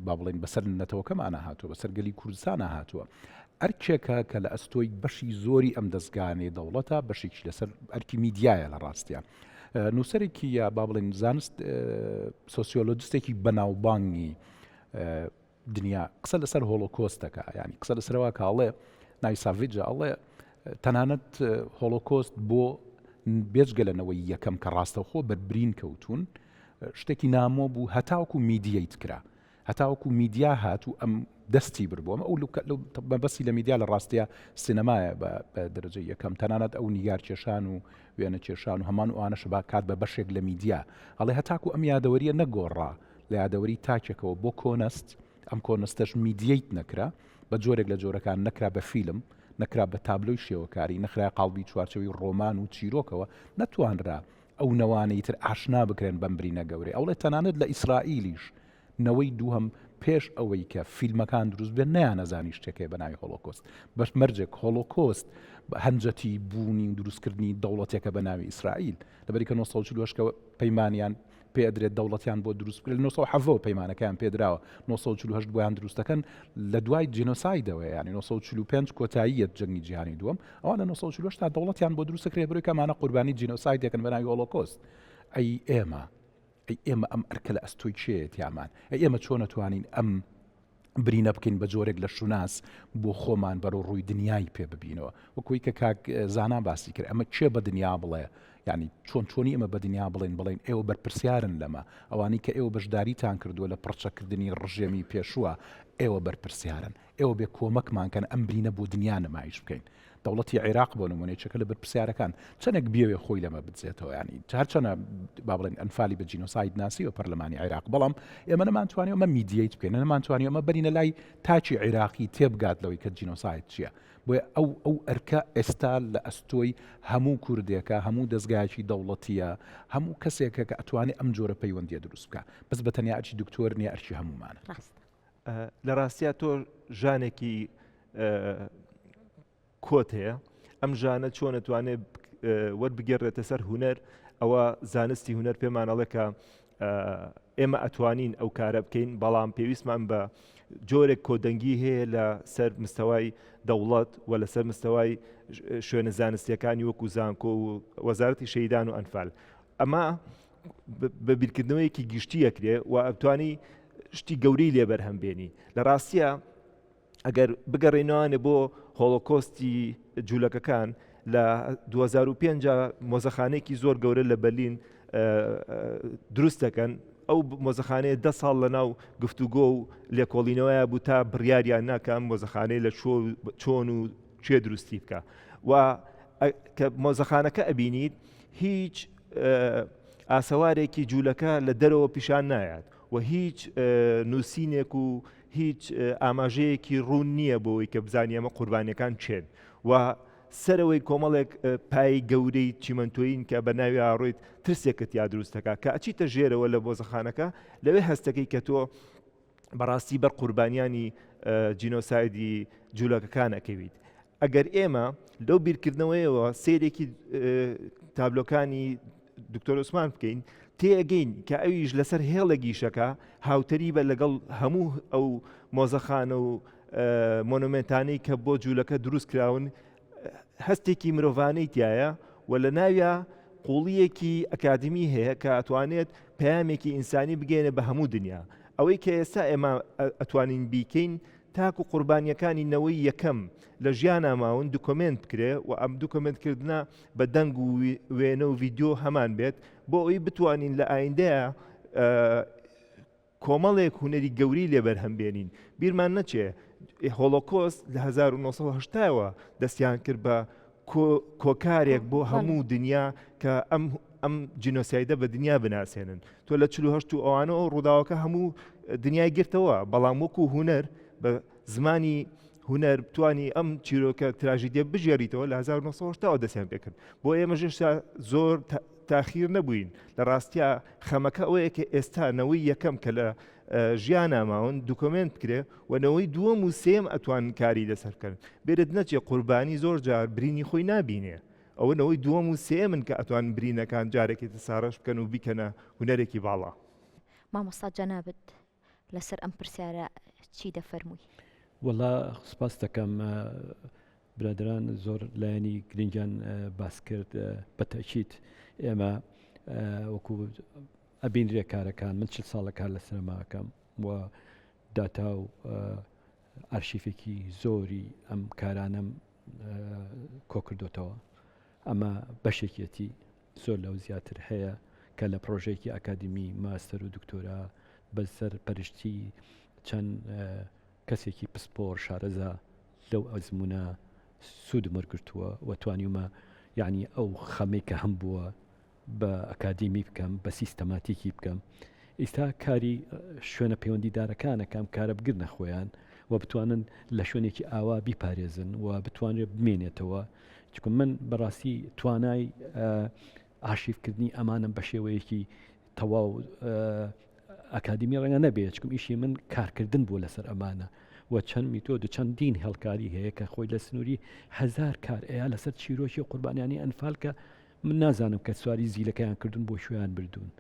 Speaker 3: با بڵێن بەسەر نەتەوەکەمانە هاتووە بەسەر گەلی کوردستانە هاتووە ئەرکێکە کە لە ئەستۆی بەشی زۆری ئەم دەستگانەی دەوڵەتە بەشێکی لەسەر ئەرکی میدیایە لە ڕاستیە نووسەرێکی یا با بڵێن زانست سۆسیۆلۆجستێکی بەناوبانگی دنیا قسە لەسەر هۆڵۆکۆستەکە ینی قسە لەسەرەوە کاڵێ ناوی ساڤیجە ئەڵێ تەنانەت هۆڵۆکۆست بۆ بێجگەلەنەوەی یەکەم کە ڕاستەوخۆ بەربرین کەوتون شتێکی نامۆ بوو هەتاوکو میدیەیت کرا هەتاوکو میدیا هات و ئەم دەستی بردبووەمە ئەو بەسی لە میدیا لە ڕاستیە سینەمایە بە دەرەجەی یەکەم تەنانەت ئەو نیگار کێشان و وێنە کێشان و هەمان ئەوانەش با کات بە بەشێک لە میدیا ئەڵێ هەتاکو ئەم یادەوەریە نەگۆڕا لە یادەوەری تاکێکەوە بۆ کۆنەست ئەم کۆنەستەش میدیەیت نەکرا بە جۆرێک لە جۆرەکان نەکرا بە فیلم نەکرا بە تابلۆی شێوەکاری نەخرای قاڵبی چوارچەوەی ڕۆمان و چیرۆکەوە نەتوانرا ئەو نەوانەی تر ئاشنا بکرێن بەم برینە گەورەی ئەوڵێ تەنانەت لە ئیسرائیلیش نەوەی دووهەم پێش ئەوەی کە فیلمەکان دروست بێن نەیانەزانی شتێکێ بە ناوی هۆلۆکۆست بەش مەرجێک هۆلۆکۆست هەنجەتی بوونی و دروستکردنی دەوڵەتێکە بە ناوی ئیسرائیل لەبەری کە 1940 پەیمانیان پێدرێت دەوڵەتیان بۆ دروست کرد 1970 پەیمانەکەیان پێدراوە 1940 بۆیان دروستەکەن لە دوای جینۆسایدەوە ینی 1945 کۆتاییەت جەنگی جیهانی دووەم ئەوان لە 1940 تا دەوڵەتیان بۆ دروستکرێت بڕۆی کەمانە قوربانی جینۆسایدێکن بە ناوی هۆلۆکۆست ئەی ئێمە ئەم ئەرکە لە ئەستۆی چێت یامان ئێمە چۆن نەتوانین ئەم برینە بکەین بە جۆرێک لە شوناس بۆ خۆمان بەرەو ڕووی دنیای پێ ببینەوە وەکوی کە کاک زانان باسی کرد ئەمە چێ بە دنیا بڵێ ینی چۆنی ئەمە بە دنیا بڵێن ئێوە بەرپرسیارن لەمە ئەوانی کە ئێوە بەشداریتان کردووە لە پڕچەکردنی ڕژێمی پێشووە ئێوە بەرپرسیارن ئێوە بێ کۆمەکمانکەن ئەم برینە بۆ دنیا نمایش بکەین دەوڵەتی عێراق بۆ نمونەیەکە لە بەرپرسیارەکان چەندێک بیاوێ خۆی لەمە بجێتەوە ینی هەرچەنە با بڵێن ئەنفالی بە جینۆساید ناسی و پەرلەمانی عێراق بەڵام ئێمە نەمانتوانێت ئەمە میدیەیت بکەین نەمانتوانێت ئەمە بەرینە لای تاچی عێراقی تێبگات لەوەی کە جینۆساید چییە بۆیە ئەو ئەرکە ئێستا لە ئەستۆی هەموو کوردێکە هەموو دەستگایکی دەوڵەتیە هەموو کەسێکە کە ئەتوانێت ئەم جۆرە پەیوەندیە دروست بکە بەس بە تەنیا ئەرچی دکتۆر نیە ئەرچی هەمومانە
Speaker 4: لە ڕاستیا تۆ ژانێکی کۆت هەیە ئەم ژانە چۆن ئەتوانێت وەربگێڕێتە سەر هونەر ئەوە زانستی هونەر پێمانەڵێ کە ئێمە ئەتوانین ئەو کارە بکەین بەڵام پێویستمان بە جۆرێک کۆدەنگی هەیە لە سەر مستەوای دەوڵەت و لەسەر مستەوای شوێنە زانستیەکانی وەکو زانکۆ و وەزارەتی شەیدان و ئەنفال ئەمە بە بیرکردنەوەیەکی گشتی ئەکرێ و ئەتوانی شتی گەورەی لێ بەرهەمبێنی لە ڕاستیە ئەگەر بگەڕێنەوەانێ بۆ هۆڵۆکۆستی جوولەکەکان لە 2005 مۆزەخانەیەکی زۆر گەورە لە بەرلین دروست دەکەن ئەو مۆزەخانەیە 10 ساڵ لە ناو گفتوگۆ و لێکۆڵینەوەیە بوو تا بڕیاریان ناکەم مۆزەخانەی لە چۆن و چێ دروستی بکە و کە مۆزەخانەکە ئەبینیت هیچ ئاسەوارێکی جوولەکە لە دەرەوە پیشان نایات و هیچ نووسینێک و هیچ ئاماژەیەکی ڕوون نییە بۆەوەی کە بزانانی ئەمە قوربانیەکان چێن و سەرەوەی کۆمەڵێک پای گەورەی چیمەنتۆین کە بە ناوی ئاڕۆیت ترسێکت یا دروستەکە کە ئەچیتە ژێرەوە لە مۆزەخانەکە لەوێ هەستەکەی کە تۆ بەڕاستی بەر قوربانیانی جینۆسایدی جوولەکەکان ئەکەویت ئەگەر ئێمە لەو بیرکردنەوەیەوە سیرێکی تابلۆکانی دکتۆر عوسمان بکەین تێگەین کە ئەویش لەسەر هێڵە گیشەکە هاوتەری بە لەگەڵ هەموو ئەو مۆزەخانە و مۆنومنتانەی کە بۆ جوولەکە دروست کراون هەستێکی مرۆڤانەی تایە و لە ناویە قوڵیەکی ئەکادمی هەیە کە ئەتوانێت پەیامێکی ئینسانی بگەێنێ بە هەموو دنیا ئەوەی کە ئێستا ئێمە ئەتوانین بیکەین تاکو قوربانیەکانی نەوەی یەکەم لە ژیانە ماون دوکۆمنت بکرێ و ئەم دوکۆمنتکردە بە دەنگ و وێنە و ڤیددیۆ هەمان بێت بۆ ئەوی بتوانین لە ئایندەیە کۆمەڵێک هونەری گەوری لێبەرهەمبێنین بیرمان نەچێ هۆڵۆکۆست لە 1970ەوە دەستیان کرد بە کۆکارێک بۆ هەموو دنیا کە ئەم جینۆسایدە بە دنیا بناسێنن تۆ لە 48 ئەوانەوە ڕووداوەکە هەموو دنیای گرتەوە بەڵام وەکو هونەر بە زمانی هونەر بتوانی ئەم چیرۆکە تراژیدیە بژێریتەوە لە 1970ەوە دەستیان پێکرد بۆ ئێمەژێشتا زۆر تاخیر نەبووین لە ڕاستیا خەمەکە ئەوەیە کە ئێستانەوەی یەکەم کە لە ژیان ئاماون دوکۆمنت بکرێ و نەوەی دووەم و سێم ئەتوان کاری لەسەر بکەن بێرت نەچێ قوربانی زۆر جار برینی خۆی نابینێ ئەوە نەوەی دووەم و سێمن کە ئەتوان برینەکان جارێکی ساڕەش بکەن و بیکەنە هونەرێکی باڵا
Speaker 1: مامۆستا جەنابەت لەسەر ئەم پرسیارە چی دەفەرمووی؟
Speaker 2: وەڵا سپاس دەکەم برادران زۆر لایەنی گرنگیان باس کرد بە تەکید ئێمە وەکو ئەبینرێ کارەکان من 40 ساڵە کار لە سینەماکەم و داتا و ئارشیفێکی زۆری ئەم کارانم کۆکردوتەوە ئەمە بەشێکیەتی زۆر لەو زیاتر هەیە کە لە پرۆژێکی ئاکادمی ماستەر و دکتۆرا بەسەر پەرشتی چەند کەسێکی پسپۆر شارەزا لەو ئەزمونە سوودم وەرگرتووە و توانیمە یعنی ئەو خەمێک کە هەم بووە بە ئەکادیمی بکەم بە سیستەماتیکی بکەم ئێستا کاری شوێنە پەیوەندیدارەکانەکەم کارە بگرنە خۆیان و بتوانن لە شوێنێکی ئاوا بیپارێزن و بتوانێت بمێنێتەوە چکە من بەڕاستی توانای ئاشیفکردنی ئەمانم بە شێوەیەکی تەواو ئەکادمی ڕەنگە نەبێت چکم ئیشی من کارکردن بوو لەسەر ئەمانە و چەند میتۆد و چەندین هەڵکاری هەیە کە خۆی لە سنووری هزار کار ئەیە لەسەر چیرۆکی و قوربانیانی ئەنفال کە من نازانم کە سواری زیلەکەیان کردوون بۆ شویان بردوون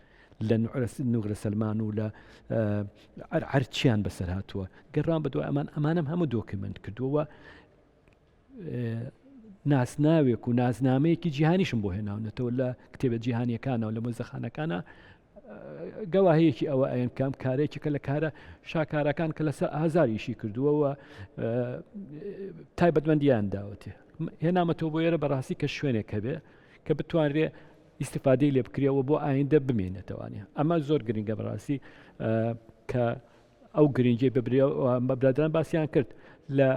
Speaker 2: لە نوغرە سەلمان و لە هەرچیان بەسەر هاتووە گەڕان بەدوای ئەمانم هەموو دۆکمنت کردووە ناسناوێک و نازنامەیەکی جیهانیشم بۆ هێناونەتەوە لە کتێبە جیهانیەکانە و لە مۆزەخانەکانە گەواهەیەکی ئەوە ئەیان کام کارێکی کە لە کارە شاکارەکان کە لەسەر ئازاریشی کردووەوە تایبەتمەندیان داوەتێ هێنامەتەوە بۆ ئێرە بەڕاستی کە شوێنێک هەبێ کە بتوانرێ ئیسیفادەی لێ بکرێەوە بۆ ئایندە بمێنێتەوانێ ئەمە زۆر گرنگە بەڕاستی کە ئەو گرنگی بەبرادران باسییان کرد لە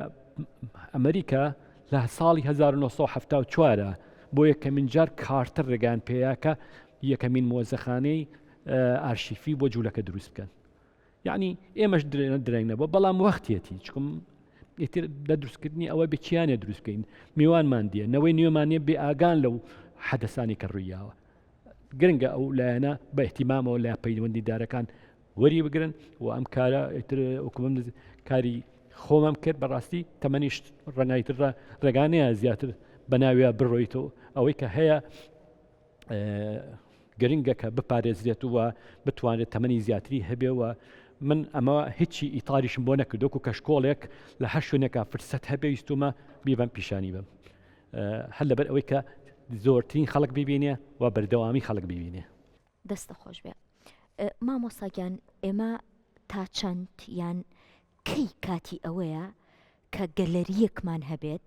Speaker 2: ئەمریکا لە ساڵی 1974 بۆ یەکەمین جار کارتر ڕێگان پێیاکە یەکەمین مۆزەخانەی ئارشیفی بۆ جوولەکە دروست بکەن یعنی ئێمەش درێنگ نەبووە بەڵام وەختێتی چکم لە دروستکردنی ئەوە بچیانێ دروستکەین میوانمان دیە نەوەی نوێمانێ بێ ئاگان لەو حەدەسانی کە ڕوویاوە گرنگە ئەو لایەنە بە احتیمامەوە لای پەیوەندی دارەکان وەری بگرن و ئەم کارە ئۆکومم کاری خۆمەم کرد بەڕاستی تەمەنیش ڕەنگایتر ڕێگانەیە زیاتر بە ناویە بڕۆیتەوە ئەوەی کە هەیە گرنگە کە بپارێزرێت و بتوانێت تەمەنی زیاتری هەبێەوە من ئەمە هیچی ئیتاریشم بۆ نەکردوکو کە شکۆڵێک لە هەر شوێنێکە فرسەت هەبێ ویستومە بیبم پیشانی بم هەر لەبەر ئەوەی کە زۆرترین خەڵک ببینێ و بەردەوامی خەڵک ببینێ
Speaker 1: دەستە خۆش بێ مامۆساگیان ئێمە تا چەند یان کەی کاتی ئەوەیە کە گەلەریەکمان هەبێت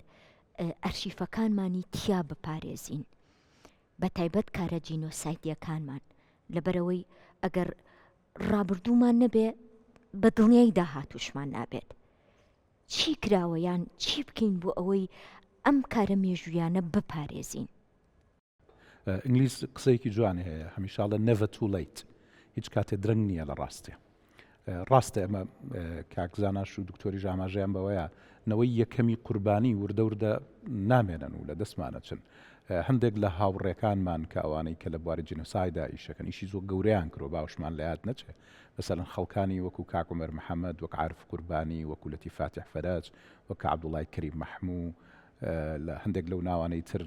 Speaker 1: ئەرشیفەکانمانی تیا بپارێزین بە تایبەت کارە جینۆسایدیەکانمان لەبەرەوەی ئەگەر ڕابردوومان نەبێ بە دڵنیای داهاتوشمان نابێت چی کراوە یان چی بکەین بۆ ئەوەی ئەم کارە مێژویانە بپارێزین
Speaker 3: ئینگلیز قسەیەکی جوانە هەیە هەمیشاڵە never too late هیچ کاتێ درەنگ نییە لە ڕاستێ ڕاستە ئەمە کاکزاناش و دکتۆری ژاماژەیان بەوەیە نەوەی یەکەمی قوربانی وردە وردە نامێنن و لە دەستمانە چن هەندێک لە هاوڕێکانمان کە ئەوانەی کە لە بواری جینۆسایدا ئیشەکەن ئیشی زۆر گەورەیان کرۆ باوشمان لە یاد نەچێ مەسەڵەن خەڵکانی وەکو کاک عومەر محەممەد وەک عارف قوربانی وەکو لەتی فاتح فەرەج وەک عەبدوڵای کەریم مەحموو لە هەندێک لەو ناوانەی تر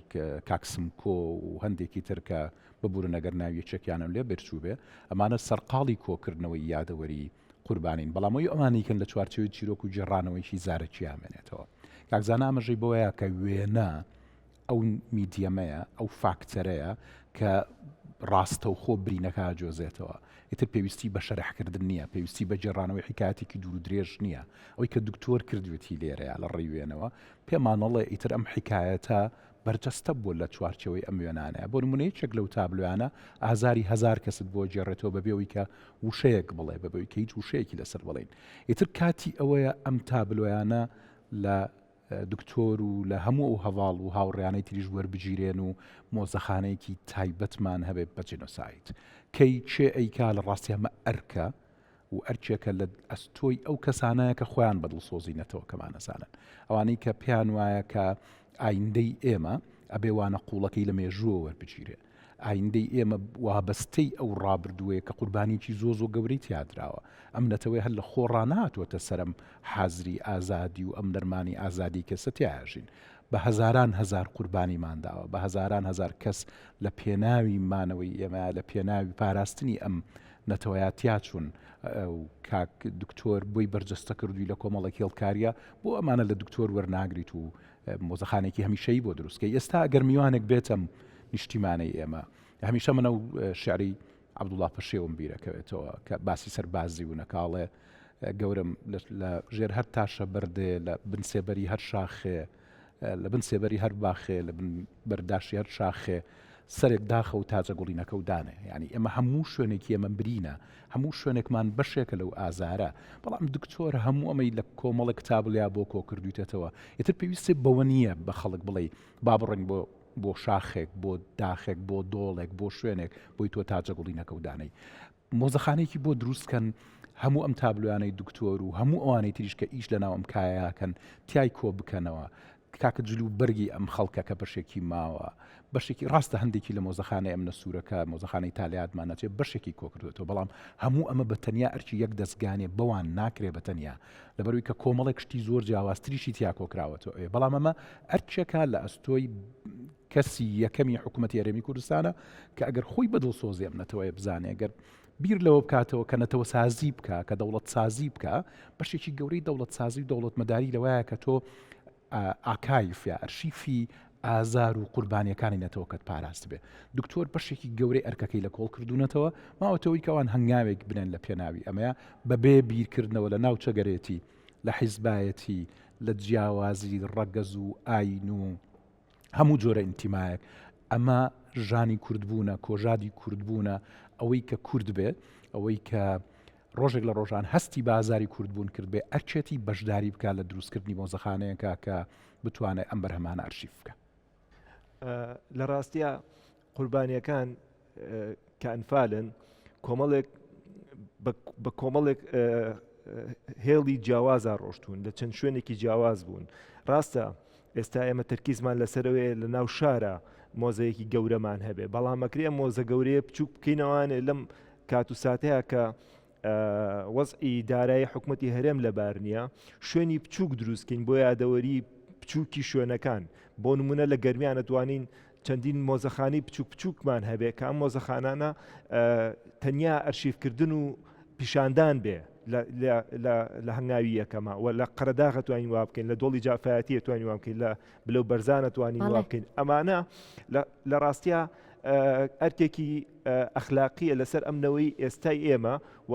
Speaker 3: کاک سمکۆ و هەندێکی تر کە ببوورن ئەگەر ناوی چەکیانم لێ بەرچوو بێ ئەمانە سەرقاڵی کۆکردنەوەی یادەوەری قوربانین بەڵامەوەی ئەمانیکەن لە چوارچێوی چیرۆک و جێڕانەوەیشی زارەکی ئامێنێتەوە کاکزانە ئەمەژەی بۆیە کە وێنە ئەو میدیەمەیە ئەو فاکتەرەیە کە ڕاستە و خۆ برینەکە جۆزێتەوە ئیتر پێویستی بە شەرحکردن نییە پێویستی بە جێڕانەوەی حکایەتێکی دوور و درێژ نییە ئەوەی کە دکتۆر کردوێتی لێرەیە لە ڕێوێنەوە پێمانەڵێ ئیتر ئەم حکایەتە بەرجەستە بووە لە چوارچەوەی ئەم وێنانەیە بۆ نمونەی چەک لەو تابلویانە ئازاری هزار کەست بۆ جێڕێتەوە بەبێەوەی کە وشەیەک بڵێ بەبێەوەی کە هیچ وشەیەکی لەسەر بڵێن ئیتر کاتی ئەوەیە ئەم تابلویانە لە دکتۆر و لە هەموو ئەو هەواڵ و هاوڕێیانەی تریش وەربگیرێن و مۆزەخانەیەکی تایبەتمان هەبێت بە جینۆساید کەی چێ ئەیکا لە ڕاستی ئەمە ئەرکە و ئەرچێکە لە ئەستۆی ئەو کەسانەیە کە خۆیان بەدڵسۆزینەتەوە کەمانەزانن ئەوانەی کە پیان وایە کە ئایندەی ئێمە ئەبێوانە قوڵەکەی لە مێژووە وەربگیرێ ئایندەی ئێمە وابەستەی ئەو ڕابردووەیە کە قوربانیکی زۆ گەورەی تیادراوە ئەم نەتەوەی هەر لە خۆڕاناتوەتە سەرم حازری ئازادی و ئەم نەرمانی ئازادی کەسە تیاژین بە هەزاران هەزار قوربانی مانداوە بە هەزاران هەزار کەس لە پێناوی مانەوەی ئێمە لە پێناوی پاراستنی ئەم نەتەوەیاتیا چوون کاک دکتۆر بۆی بەرجەستە کردووی لە کۆمەڵێک هێڵکاریە بۆ ئەمانە لە دکتۆر وەرناگریت و مۆزەخانێکی هەمیشەی بۆ دروستکە ئێستا ئەگەر میوانێک بێتم نیشتیمانەی ئێمە هەمیشە منە و شعری عەبدوڵڵا پەشێوم بیرەکەوێتەوە کە باسی سەربازی و نەکاڵێ گەورم لە ژێر هەر تاشە بەردێ لە بنسێبەری هەر شاخێ لە بنسێبەری هەر باخێ لە بەرداشی هەر شاخێ سەرێک داخە و تاجە گوڵینەکە و دانێ یعنی ئێمە هەموو شوێنێکی ئێمە برینە هەموو شوێنێکمان بەشێکە لەو ئازارە بەڵام دکتۆر هەموو ئەمەی لە کۆمەڵە کتابلیا بۆ کۆ کردویتێتەوە ئیتر پێویستێ بەوە نییە بە خەڵک بڵێ با بڕنگ بۆ شاخێک بۆ داخێک بۆ دۆڵێک بۆ شوێنێک بۆی تۆ تاجە گوڵینەکە و دانەی مۆزەخانەیەکی بۆ دروستکەن هەموو ئەم تابلویانەی دکتۆر و هەموو ئەوانەی تریش کە ئیش لەناو ئەم کایەکەن تیای کۆ بکەنەوە کاکە جلو بەرگی ئەم خەڵکە کە بەشێکی ماوە بەشێکی ڕاستە هەندێکی لە مۆزەخانەی ئەم نەسوورەکە مۆزەخانەی تاالاتمان ناچێت بەشێکی کۆکردێتەوە بەڵام هەموو ئەمە بە تەنیا ئەرچی یەک دەستگانێ بەوان ناکرێ بە تەنیا لەبەروی کە کۆمەڵێک شتی زۆر جیاوازتریشی تیا کۆکراوەتەوە بەڵام ئەمە ئەرچێکە لە ئەستۆی کەسی یەکەمی حکوومەتی هەرێمی کوردستانە کە ئەگەر خۆی بەدڵسۆزی ئەمنەتەوەی بزانێ ئەگەر بیر لەوە بکاتەوە کە نەتەوە سازی بکە کە دەوڵەت سازی بکە بەشێکی گەورەی دەوڵەت سازی و دەوڵەت مەداری لەوەیە کە تۆ ئاکایف یا ئەرشیفی ئازار و قوربانیەکانی نەتەوە کەت پاراست بێ دکتۆر بەشێکی گەورەی ئەرکەکەی لە کۆڵ کردوونەتەوە ماوەتەوەی کەوان هەنگاوێک بنێن لە پێناوی ئەمەیە بەبێ بیرکردنەوە لە ناو چەگەرێتی لە حیزبایەتی لە جیاوازی ڕەگەز و ئاین و هەموو جۆرە ئینتیمایەک ئەمە ژانی کوردبوونە کۆژادی کوردبوونە ئەوەی کە کورد بێت ئەوەی کە ڕۆژێک لە ڕۆژان هەستی بازاری کوردبوون کرد بێ ئەرچێتی بەشداری بکە لە دروستکردنی مۆزەخانەیەکە کە بتوانێت ئەم بەرهەمانە ئەرشیف بکە
Speaker 4: لە ڕاستیە قوربانیەکان کە ئەنفالن کۆمەڵێک بە کۆمەڵێک هێڵی جیاوازە ڕۆشتون لە چەند شوێنێکی جیاواز بوون ڕاستە ئێستا ئێمە تەرکیزمان لەسەرەوەی لە ناو شارە مۆزەیەکی گەورەمان هەبێ بەڵام ئەکرێ مۆزە گەورەیە بچووک بکەینەوانێ لەم کات و ساتەیە کە وەزئی دارایی حکوومەتی هەرێم لەبار نییە شوێنی بچووک دروستکەین بۆ یادەوەری بچووکی شوێنەکان بۆ نمونە لە گەرمیان دەتوانین چەندین مۆزەخانی بچووک بچووکمان هەبێ کە ئەم مۆزەخانانە تەنیا ئەرشیفکردن و پیشاندان بێ لە هەنگاوی یەکەمە و لە قەرەداغە توانین وا بکەین لە دۆڵی جافایەتی توانین وا بکەین لە بلەو بەرزانە توانین وا بکەین ئەمانە لە ڕاستیە ئەرکێکی ئەخلاقیە لەسەر ئەمنەوەی ئێستای ئێمە و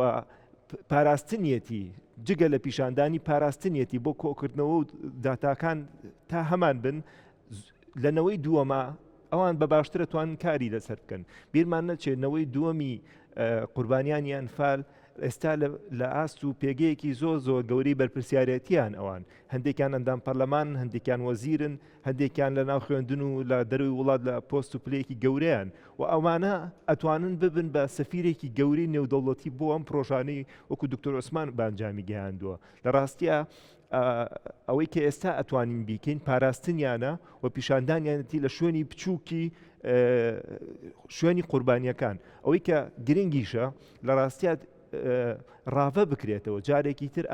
Speaker 4: پاراستنیەتی جگە لە پیشاندانی پاراستنیەتی بۆ کۆکردنەوە و داتاکان تا هەمان بن لەنەوەی دووەمە ئەوان بە باشترە توانن کاری لەسەر بکەن بیرمان نەچێنەوەی دووەمی قوربانیانی ئەنفال ئێستا لە ئاست و پێگەیەکی زۆر گەوری بەرپرسیارەتیان ئەوان هەندێکیان ئەندام پەرلەمان هەندێکیان وەزیرن هەندێکیان لە ناو خوێندن و لە دەروی وڵات لە پۆست و پلەیەکی گەورەیان و ئەوانە ئەتوانن ببن بە سەفیرێکی گەوری نێودەوڵەتی بۆ ئەم پرۆژانەی وەکو دکتۆر عوسمان بانجامی گەیاندووە لە ڕاستیە ئەوەی کە ئێستا ئەتوانین بیکەین پاراستنیانە و پیشاندانیانەتی لە شوێنی بچووکی شوێنی قوربانیەکان ئەوەی کە گرنگیشە لە ڕاستیە ڕاوە بکرێتەوە جارێکی تر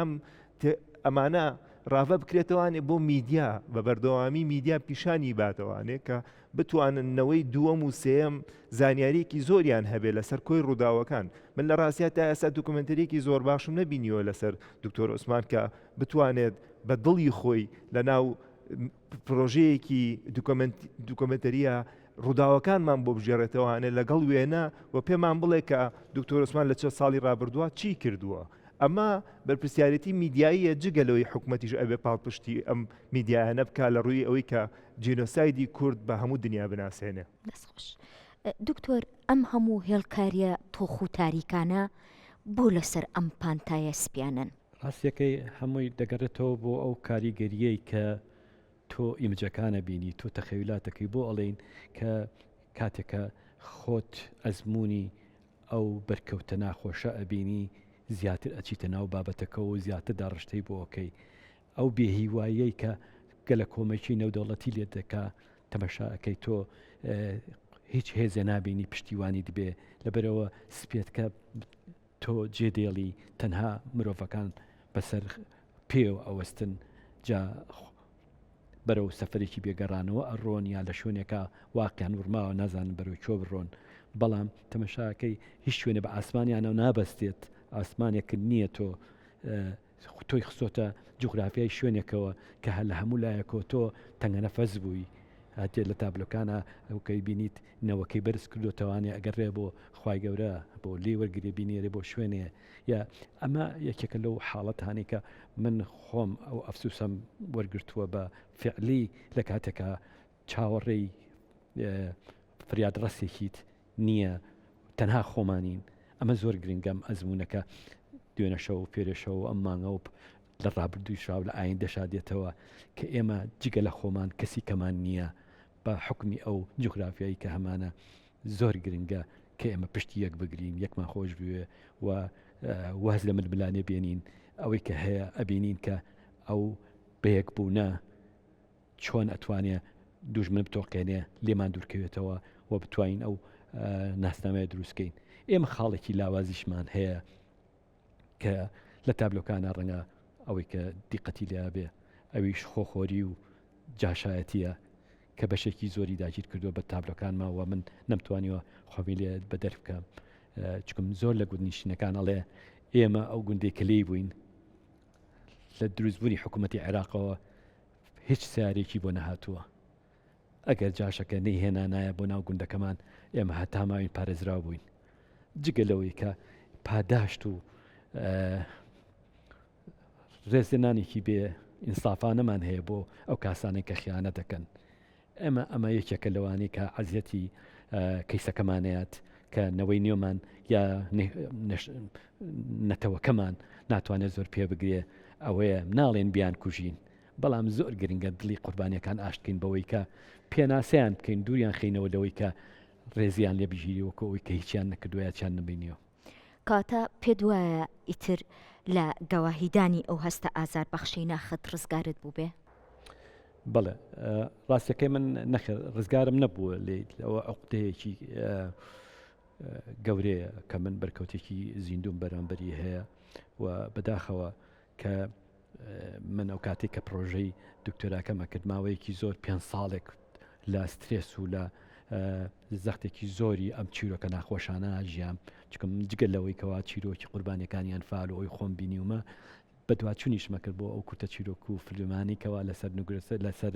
Speaker 4: ئەمانە ڕاوە بکرێتەوانێ بۆ میدیا بە بەردەوامی میدیا پیشانی باتەوانێ کە بتواننەوەی دووەم و سێەم زانیاریەکی زۆریان هەبێ لەسەر کۆی ڕووداوەکان من لە ڕاستیە تا ئێستا دوکومنتەرێکی زۆر باشم نەبینیوە لەسەر دکتۆر عوسمان کە بتوانێت بە دڵی خۆی لە ناو پرۆژەیەکی دوکومنتەریە ڕووداوەکانمان بۆ بژێڕێتەوانێ لەگەڵ وێنە و پێمان بڵێ کە دکتۆر عوسمان لە 40 ساڵی ڕابردووە چی کردووە ئەمە بەرپرسیارەتی میدیاییە جگەلەوەی حکوومەتیش ئەبێ پاڵپشتی ئەم میدیایانە بکە لە ڕووی ئەوەی کە جینۆسایدی کورد بە هەموو دنیا بناسێنێ
Speaker 1: دەستخۆش دکتۆر ئەم هەموو هێڵکاریە تۆخ و تاریکانە بۆ لەسەر ئەم پانتایە سپیانن
Speaker 2: ڕاستیەکەی هەمووی دەگەڕێتەوە بۆ ئەو کاریگەریەی کە تۆ ئیمجەکانە بینی تۆ تەخەویلاتەکەی بۆ ئەڵێن کە کاتێکە خۆت ئەزمموی ئەو بەرکەوتە ناخۆشە ئەبینی زیاتر ئەچیتە ناو بابەتەکە و زیاتر داڕشتەی بۆەکەی ئەو بێهیواییەی کە گەلە کۆمەکی نەودەوڵەتی لێ دەکا تەمەشاەکەی تۆ هیچ هێزە نابینی پشتیوانی دەبێ لەبەرەوە سپێتکە تۆ جێدێڵی تەنها مرۆڤەکان بەسەر پێ و ئەوەستن جا بەرەو سەفرێکی بێگەڕانەوە ئەڕۆن یا لە شوێنێکە واقعیان ورماوە نازانن بەرەو چۆ بڕۆن بەڵام تەمەشاکەی هیچ شوێنە بە ئاسمانیانە نابەستێت ئاسمانێکرد نییە تۆی خسۆتە جوغرافیای شوێنێکەوە کە هە لە هەموو لایەکەوە تۆ تەنگە نەفەز بووی هاتێت لە تابلۆکانە ئەوکەی بینیت نەوەکەی بەرز کردوتەوانێ ئەگەڕێ بۆ خوای گەورە بۆ لێ وەرگێ بینێرێ بۆ شوێنێ یا ئەمە یەکێکە لەو حاڵەت هەانێک کە من خۆم ئەو ئەفسوسم وەرگرتووە بە فعلی لە کاتێکە چاوەڕێی فریادڕەسێکیت نییە تەنها خۆمانین ئەمە زۆر گرنگەم ئەزمونونەکە دوێنە شەو و پێرێشەوە ئەم مانگە و لە ڕابردووی شاو لە ئاین دەشادێتەوە کە ئێمە جگە لە خۆمان کەسی کەمان نییە بە حکمی ئەو جوغرافیایی کە هەمانە زۆر گرنگە کە ئێمە پشتی یەک بگرین یەکمان خۆش بوێ و واز لە ململانێ بێنین ئەوەی کە هەیە ئەبینین کە ئەو بەیەک بوونە چۆن ئەتوانێت دوژمن بتۆقێنێ لێمان دوورکەوێتەوە و بتوانین ئەو ناسنامەیە دروستکەین. ئێمە خاڵێکی لاوازیشمان هەیە کە لە تابلۆکانە ڕەنگە ئەوەی کە دیقەتی لێ بێ ئەویش خۆخۆری و جاشایەتیە کە بەشێکی زۆری داگیر کردووە بە تابلۆکانماوە من نەمتوانیوە خۆمی لێ بە دەرف بکەم چکم زۆر لە گوندنیشتنەکان ئەڵێ ئێمە ئەو گوندێک کە لێی بووین لە دروستبوونی حکوومەتی عێراقەوە هیچ سیارێکی بۆ نەهاتووە. ئەگەر جاشەکە نەیهێنانایە بۆ ناو گوندەکەمان ئێمە هەتاماوین پارێزرا بووین. جگە لەوەی کە پاداشت و ڕێزێنانێکی بێ ئینسافانەمان هەیە بۆ ئەو کاسانێک کە خیانە دەکەن. ئەمە یەکێکە لەوانەی کە عەزیەتی کەیسەکەمانەیەت کە نەوەی نێومان یا نەتەوەکەمان ناتوانێت زۆر پێ بگرێ ئەوەیە ناڵێن بیان کوژین، بەڵام زۆر گرنگە دڵی قوربانیەکان ئاشتکەین بەوەی کە پێناسەیان بکەین دووریان خینەوە لەوەی کە ڕێزیان لێ بژیریوەکە ئەوی کە هیچیان نەکردووە چیان نبینیەوە.
Speaker 1: کاتە پێ وایە ئیتر لە گەواهیدانی ئەو هەستە ئازار بەخشی ناخت ڕزگارت بوو بێ؟
Speaker 2: بەڵێ ڕاستیەکەی من نەخێر ڕزگارم نەبووە لێ ئەوە عقدەیەکی گەورەیە کە من بەرکەوتێکی زیندوم بەرامبەری هەیە و بەداخەوە کە من ئەو کاتێک کە پرۆژەی دکتۆراکەمە کرد ماوەیەکی زۆر 5 ساڵێک لە سترێس و لە زەختێکی زۆری ئەم چیرۆکە ناخۆشانە ژیام چکم جگە لەوەی کەوا چیرۆکی قوربانیەکانیان فعال و ئەوی خۆم بینیومە بە دوواچوونیشمە کرد بۆ ئەو کورتە چیرۆک و فیلمانی کەوا لەسەر نوگرسە لەسەر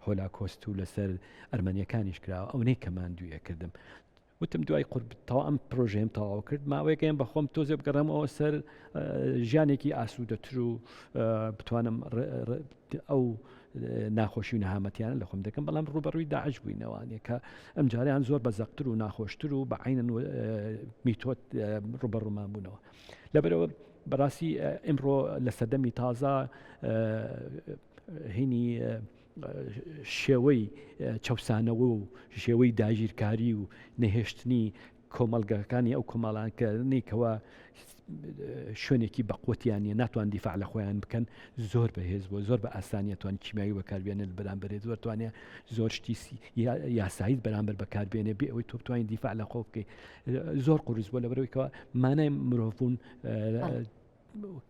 Speaker 2: هۆلاکۆست و لەسەر ئەرمەنیەکانیش کراوە ئەوەی کەمان دوویە کردم. وتم دوای تەوا ئەم پرۆژەیەم تەواو کرد ماوەیەکەم بە خۆم تۆزێ بگەڕێمەوە سەر ژیانێکی ئاسوودەتر و بتوانم ئەو ناخۆشی و نەهامەتیانە لە خۆم دەکەم، بەڵام ڕوبەڕووی داعش بووینەوەوانێ کە ئەم جاریان زۆر بەزەقتر و ناخۆشتر و بە عینەن میتۆت ڕوبەڕوومان بوونەوە. لەبەرەوە بەڕاستی ئەمڕۆ لە سەدەمی تازە هینی شێوەی چەوسانەوە و شێوەی داگیرکاری و نەهێشتنی کۆمەڵگەکانی ئەو کۆمەڵانکەنێکەوە شوێنێکی بەقوتیانە ناتوان دیفاع لە خۆیان بکەن زۆر بەهێز بۆ زۆر بە ئاسانیەتوان کیمایی بەکاربێنێت بەرامبەرێت زۆر توانێت زۆر شتی یاساییت بەرامبەر بەکاربێنێ بێ ئەوەی تۆ بتوانین دیفاع لە خۆ بکەیت زۆر قوڕز بۆ لەبەرەوەیکەوە مانای مرۆڤبوون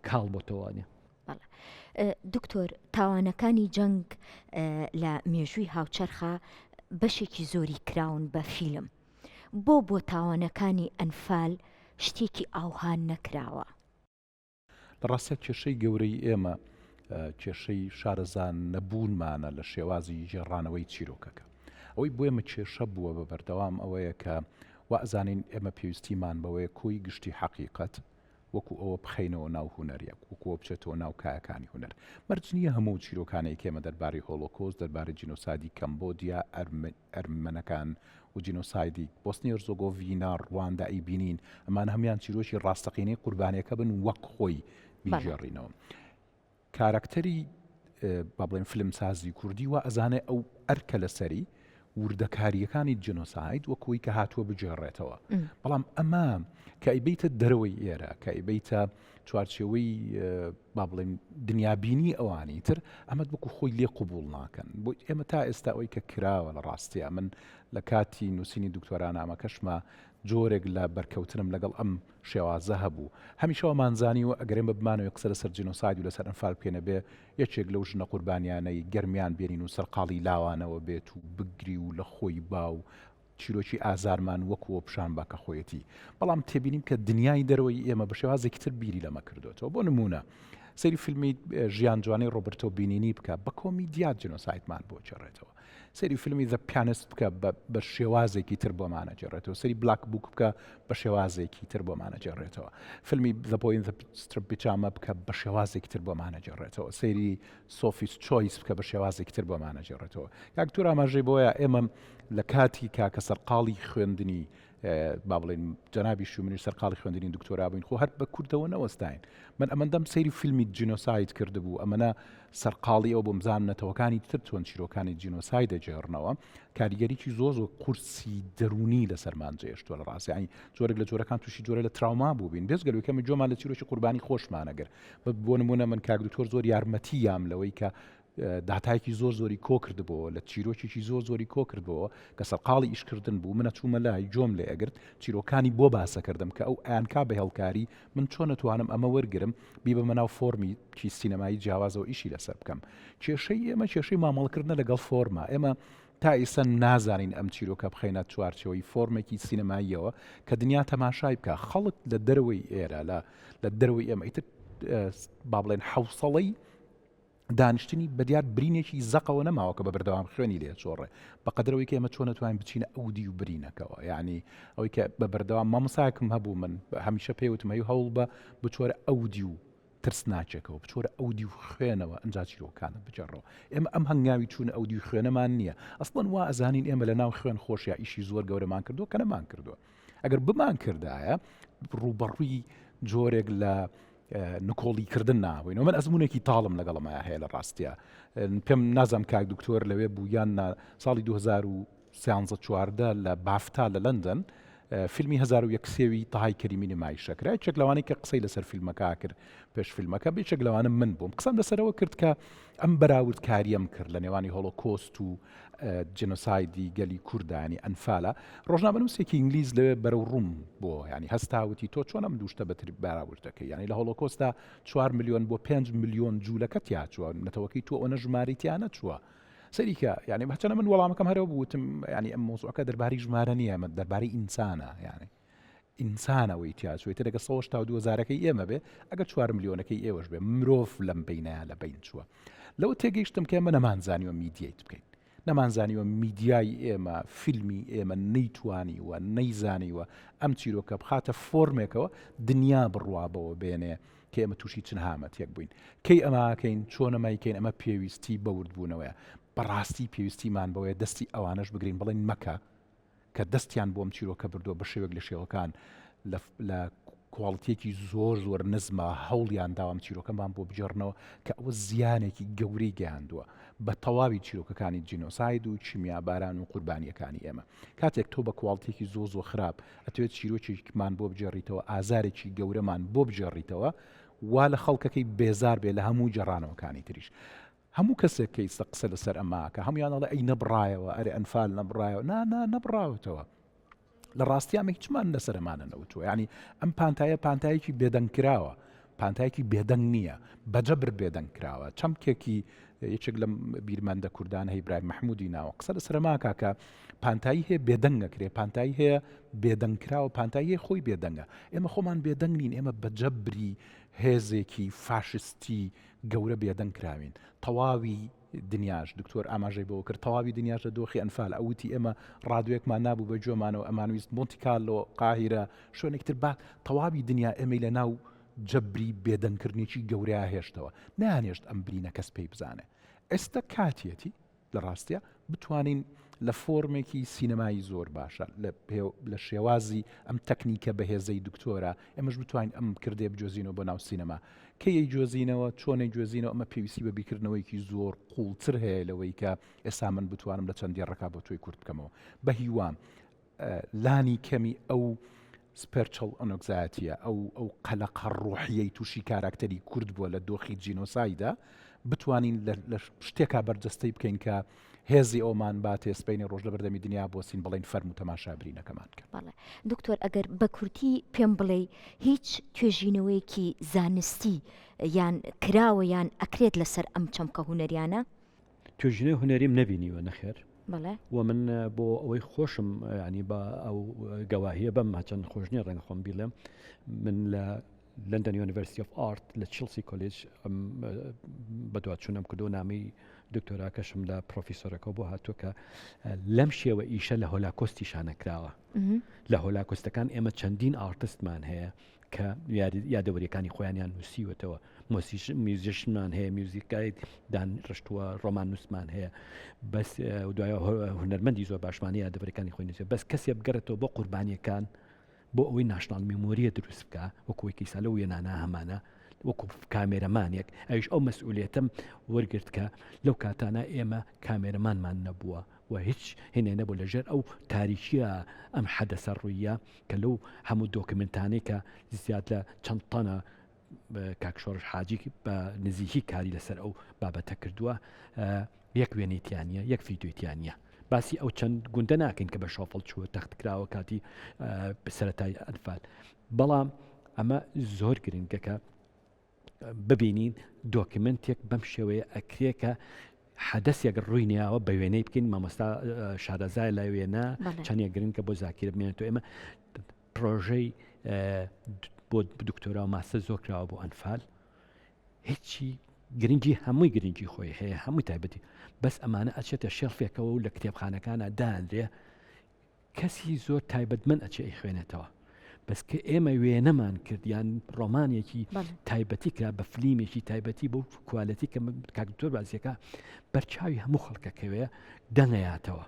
Speaker 2: کاڵ بۆتەوانێ.
Speaker 1: دکتۆر تاوانەکانی جەنگ لە مێژووی هاوچەرخە بەشێکی زۆری کراون بە فیلم بۆ تاوانەکانی ئەنفال شتێکی ئاوهان نەکراوە.
Speaker 3: لە ڕاستە کێشەی گەورەی ئێمە کێشەی شارەزان نەبوونمانە لە شێوازی ژێڕانەوەی چیرۆکەکە. ئەوەی بۆ ئێمە کێشە بووە بە بەردەوام ئەوەیە کە وەزانین ئێمە پێویستیمان بەوەیە کۆی گشتی حەقیقەت وەکو ئەوە بخەینەوە ناو هوەریەک وەکووە بچێتەوە ناو کایەکانی هوەر. مەرج نییە هەموو چیرۆکانێک ئێمە دەربارەی هۆلۆکۆست دەربارەی جینۆسایدی کەمبۆدیا ئەرمەنەکان و جینۆسایدی بۆسنی هێرزۆگۆڤینا ڕواندا ئەی بینین ئەمان هەمیان چیرۆکی ڕاستەقینەی قوربانیەکە بن وەک خۆی بیژێڕینەوە. کارکتەری با بڵێن فیلمسازی کوردی وە ئەزانێ ئەو ئەرکە لەسەری وردەکاریەکانی جنۆساید وەکوی کە هاتووە بجێڕێتەوە، بەڵام ئەمە کە ئەیبیتە دەرەوەی ئێرە کە ئەیبیتە چوارچێوەی با بڵێن دنیابینی ئەوانی تر ئەمەد وەکو خۆی لێ قوبوڵ ناکەن. بۆ ئێمە تا ئێستا ئەوەی کە کراوە لە ڕاستیە من لە کاتی نووسینی دکتۆرانامەکەشمە جۆرێک لە بەرکەوتنم لەگەڵ ئەم شێوازە هەبوو. هەمیشەوە مانزانی و ئەگەرێن ببمانەوە قسە لەسەر جینۆساید و لەسەر ئەنفال پێنە بێ یەکێک لەو ژنە قوربانیانەی گەرمیان بێنین و سەرقاڵی لاوانەوە بێت و بگری و لە خۆی باو چیرۆکی ئازارمان وەکووە پیشان باکە خۆیەتی. بەڵام تێبینیم کە دنیای دەرەوەی ئێمە بە شێوازێکی تر بیری لەمە کردوێتەوە. بۆ نمونە سەیری فیلمی ژیان جوانەی ڕۆبرتۆ بینینی بکە بە کۆمیدیات جنۆسایدمان بۆ چێڕێتەوە. سەیری فیلمی The Pianist بکە بە شێوازێکی تر بۆمانە جێڕێتەوە. سەری بلاک بوک بکە بە شێوازێکی تر بۆمانە جێڕێتەوە. فیلمی The Boy in the Striped Pyjama بکە بە شێوازێکی تر بۆمانە جێڕێتەوە. سەیری Sophie's Choice بکە بە شێوازێکی تر بۆمانە جێڕێتەوە. کاکتور ئاماژەی بۆیە ئێمە لە کاتی کاکە سەرقاڵی خوێندنی با بڵێن جەنابی شومنی سەرقاڵی خوێندنی دکتۆرا بووین خۆ هەر بە کوردەوە نەوەستاین من ئەمەندەم سەیری فیلمی جینۆساید کرده بوو ئەمەە سەرقاڵی ئەو بۆ بزانەتەوەکانی تر چۆن چیرۆکانی جینۆساید دەجێڕنەوە کاریگەریی زۆر قورسی دەرونی لەسەرمان جێشتووە لە ڕاستیانی جۆرێک لە جۆرەکان تووشی جۆرە لە تراوما بوو بین بێزگەلوکەمە جۆمان لە چیرۆکی قوربانی خۆشمانەگەر بۆ نمونە من کاک دکتۆر زۆر یارمەتیام لەوەی کە دااتایکی زۆری کۆ کردبەوە لە چیرۆکێکی زۆری کۆ کردبەوە کە سەرقاڵی ئیشکردن بوو منە چوومە لای جۆم لێ ئەگرت چیرۆکانی بۆ باسەکردم کە ئەو ئەیانکا بە هێڵکاری من چۆن نتوانم ئەمە وەرگرم بی بە مناو فۆرمی کی سینەمایی جیاوازەوە ئیشی لەسەر بکەم کێشەی ئێمە کێشەی مامەڵکردنە لەگەڵ فۆرما ئێمە تا ئێستا نازانین ئەم چیرۆکە بخەینە چوارچەوەی فۆرمێکی سینەماییەوە کە دنیا تەماشای بکە خەڵک لە دەروی ئێرە لە دەروی ئێمە ئیتر با بڵێن حوسەڵەی دانیشتنی بەدیار برینێکی زەقەوە نەماوە کە بە بەردەوام خوێنی لێ چۆڕێ بەقدرەوەی کە ئێمە چۆن نتوانین بچینە ئەودی و برینەکەەوە یعنی ئەوەی کە بە بەردەوام مامۆساکم هەبوو من هەمیشە پێوتم هەیە هەوڵ بە بچۆرە ئەودی و ترس ناچێکەوە بچۆرە ئەودی و خوێنەوە ئەنج چیرۆکانە بجەڕەوە ئێمە ئەم هەنگاوی چوون ئەودی و خوێنەمان نییە ئەسڵەن وا ئەزانین ئێمە لە ناو خوێن خۆشیە ئیشی زۆر گەورەمان کردو کە نەمان کردووە ئەگەر بمان کردایە ڕوبەڕووی جۆرێک لە نکۆڵیکردن ناوەینەوە من ئەزمونێکی تاڵم لەگەڵمە هەیە لە ڕاستیە پێم نازام کاک دکتۆر لەوێ بوو یان ساڵی 2014 لە بافتا لە لەندەن فیلمی 1970 تەهای کەریمی نمایشەکرا چێک لەوانەی کە قسەی لەسەر فیلمەکە کرد پێش فیلمەکە بێچێک لەوانە من بووم قسەم لەسەرەوە کرد کە ئەم بەراورد کاریم کرد لە نێوانی هۆلۆکۆست و جنۆسایدی گەلی کوردانی ئەنفالە ڕۆژنامەنووسێکی ئینگلیز لەوێ بەرەو ڕووم بۆ ینی هەستاوتی تۆ چۆن ئەم دووشتە بەتر بەراوردەکەی ینی لە هۆلۆکۆستا 4 میلیۆن بۆ 5 میلیۆن جوولەکە تیا چووە نەتەوەکەی تۆ ئەوە ژمارەیانە چووە سەریکە ینی بەچەنە من وەڵامەکەم هەرەوە بووتم ینی ئەم مۆزوعەکە دەربارەی ژمارە نییە ئەمە دەربارەی ئینسانە یعنی ئینسانەوەی تیاچوێتە لەگە 2000ەکەی ئێمە بێ ئەگە 4 میلیۆنەکەی ئێوەش بێ مرۆڤ لەم بینایە لە بین چووە لەوە تێگەیشتم کە ئێمە نەمانزانیوە میدیایت بکەین نەمانزانیوە میدیای ئێمە فیلمی ئێمە نەیتوانیوە نەیزانیوە ئەم چیرۆکە بخاتە فۆرمێکەوە دنیا بڕوابەوە بێنێ کە ئێمە تووشی چن هامەتێک بووین کەی ئەماکەین چۆنەمایکەین ئەمە پێویستی بەوردبوونەوەیە بەڕاستی پێویستیمان بەوەیە دەستی ئەوانش بگرین بڵێن مەکە کە دەستیان بۆم چیرۆکە بردووە بە شێوەک لە شێوەکان لە کواڵتیەکی زۆر نزمە هەوڵیان داوام چیرۆکەمان بۆ بجێڕنەوە کە ئەوە زیانێکی گەورەی گەیاندووە بە تەواوی چیرۆکەکانی جینۆساید و چیمیاباران و قوربانیەکانی ئێمە کاتێک تۆ بە کواڵتیەکی زۆر خراپ ئەتوێت چیرۆکێکمان بۆ بجێڕیتەوە ئازارێکی گەورەمان بۆ بجێڕیتەوە وا لە خەڵکەکەی بێزار بێ لە هەموو جێڕانەوەکانی تریش هەموو کەسێک کە ئێستا قسە لەسەر ئەماکە هەمویانەڵێ ئەی نەبڕایەوە ئەرێ ئەنفال نەبڕایەوە نەبڕاوتەوە لە ڕاستیامە هیچمان لەسەرمانە نەوتووە ینی ئەم پانتایەکی بێدەنگکراوە پانتایەکی بێدەنگ نییە بەجەبر بێدەنگکراوە چەمکێکی یەکێک لەم بیرمەندە کوردان هەی برای مەحمودی ناوە قسە لەسەرماکە کە پانتایی هەیە بێدەنگەکرێ پانتایی هەیە بێدەنگکراوە پانتایی خۆی بێدەنگە ئێمە خۆمان بێدەنگ نین ئێمە بەجەبری هێزێکی فاشستی گەورە بێدەنگکراوین تەواوی دنیاش دکتۆر ئاماژەی بۆ کرد تەواوی دنیاش لە دۆخی ئەنفال ئەوتی ئێمە ڕادوێکمان نابوو بە جۆمانەوە ئەمانویست مۆنتیکالۆ قاهیرە شوێنێکتر با تەواوی دنیا ئێمەی لە ناو جەبری بێدەنگکردنێکی گەورەیە هێشتەوە نانێشت ئەم برینە کەس پێی بزانێ ئێستا کاتیەتی لە ڕاستیە بتوانین لە فۆرمێکی سینەمایی زۆر باشە لە شێوازی ئەم تەکنیکە بەهێزەی دکتۆرە ئێمەش بتوانین ئەم کردێ بجۆزینەوە بۆ ناو سینەما کەی جۆزینەوە چۆنەی جۆزینەوە ئەمە پێویستی بە بیرکردنەوەیکی زۆر قوڵتر هەیە لەوەی کە ئێستا من بتوانم لە چەندی ڕێکا بۆ تۆی کورت بکەمەوە بە هیوام لانی کەمی ئەو سپەرچەڵ ئەنۆگزایەتیە ئەو قەلەقە ڕۆحیەی تووشی کاراکتەری کورد بووە لە دۆخی جینۆسایدا بتوانین لە شتێکا بەرجەستەی بکەین کە هێزی ئەومان باتێ سپینی ڕۆژ لە بەردەمی دنیا بۆسین بڵین فەرم و تەماشابرینەکەمان کرد.
Speaker 1: بەڵێ دکتۆر ئەگەر بە کورتی پێم بڵێ هیچ توێژینەوەیەکی زانستی یان کراوە یان ئەکرێت لەسەر ئەم چەمکە هونەریانە؟
Speaker 2: توێژینەی هونەریم نەبینیوە نەخێر.
Speaker 1: بەڵێ
Speaker 2: و من بۆ ئەوەی خۆشم ینی بە ئەو گەواهیە بەم هەچەند خۆشنی ڕەنگە خۆم بیڵێم من لە لندن یونیڤرسیتی ئۆف ئارت لە چلسی کۆلیج بەدوات چوونم کردو نامی دکتۆراکەشم لە پرۆفیسۆرەکە بۆ هاتووە کە لەم شێوە ئیشە لە هۆلاکۆستی شانەکراوە لە هۆلاکۆستەکان ئێمە چەندین ئارتستمان هەیە کە یادەوەریەکانی خۆیانیان نووسیوەتەوە میوزیشنمان هەیە میوزیکای دانڕشتووە ڕۆمان نووسمان هەیە بەس دوای هونەرمەندی زۆر باشمانی یادەوەریەکانی خۆی نووسێت بەس کەسێ بگەڕێتەوە بۆ قوربانیەکان بۆ ئەوەی ناشنال میمۆریە دروست بکە وەکوەکی سا لەو وێنانە هەمانە وەکو کامێرەمانێک ئەویش ئەو مەسئولێتم وەرگرت کە لەو کاتانە ئێمە کامێرەمانمان نەبووە و هیچ هێنێ نەبوو لەژێر ئەو تاریکیە ئەم حەدەسە ڕوویە کە لەو هەموو دۆکمنتانەی کە زیاد لە چەند تەنە کاکشۆڕ حاجی بە نزیکی کاری لەسەر ئەو بابەتە کردووە یەک وێنێتیانە یەک فیددیوتیانە باسی ئەو چەند گوندە ناکەین کە بە شۆفڵ چووە تەخت کراوە کاتی سەرەتای ئەنفال بەڵام ئەمە زۆر گرنگەکە ببینین دۆکمنتێک بەم شێوەیە ئەکرێکە حەدەسێک ڕووی نیاوە بە وێنەی بکەین مامۆستا شارەزای لای وێنە چەندێک گرنگکە بۆ زاکیرە بمێنێتەوە ئێمە پرۆژەی بۆ دکتۆرا و ماستە زۆر کراوە بۆ ئەنفال هیچی گرنگی هەمووی گرنگی خۆی هەیە هەمووی تایبەتی بەس ئەمانە ئەچێتە شێڵفێکەوە و لە کتێبخانەکانە دانرێ کەسی زۆر تایبەتمەند ئەچێ ئەی خوێنێتەوە بەس کە ئێمە وێنەمان کردیان ڕۆمانێکی تایبەتی کرا بە فلیمێکی تایبەتی بۆ کوالەتی کە کاکتۆر بازیەکە بەرچاوی هەموو خەڵکەکەوەیە دەنگەیاتەوە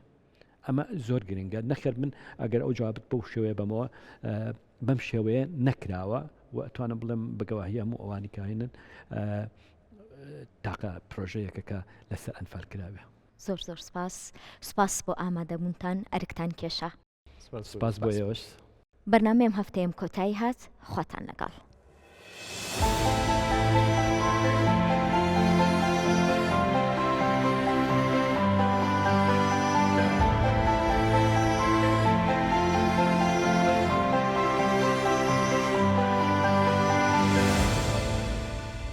Speaker 2: ئەمە زۆر گرنگە نەخێر من ئەگەر ئەو جوابت بەو شێوەیە بەمەوە بەم شێوەیە نەکراوە و ئەتوانم بڵێم بەگەواهی هەموو ئەوانی کاهێنن تاقە پرۆژەیەکە لەسەر ئەنفال کراوێ
Speaker 1: زۆر سپاس بۆ ئامادەبوونتان ئەرکتان کێشە
Speaker 2: سپاس بۆ ئێوەش
Speaker 1: بەرنامەیەم هەفتەیەم کۆتایی هات خواتان لەگەڵ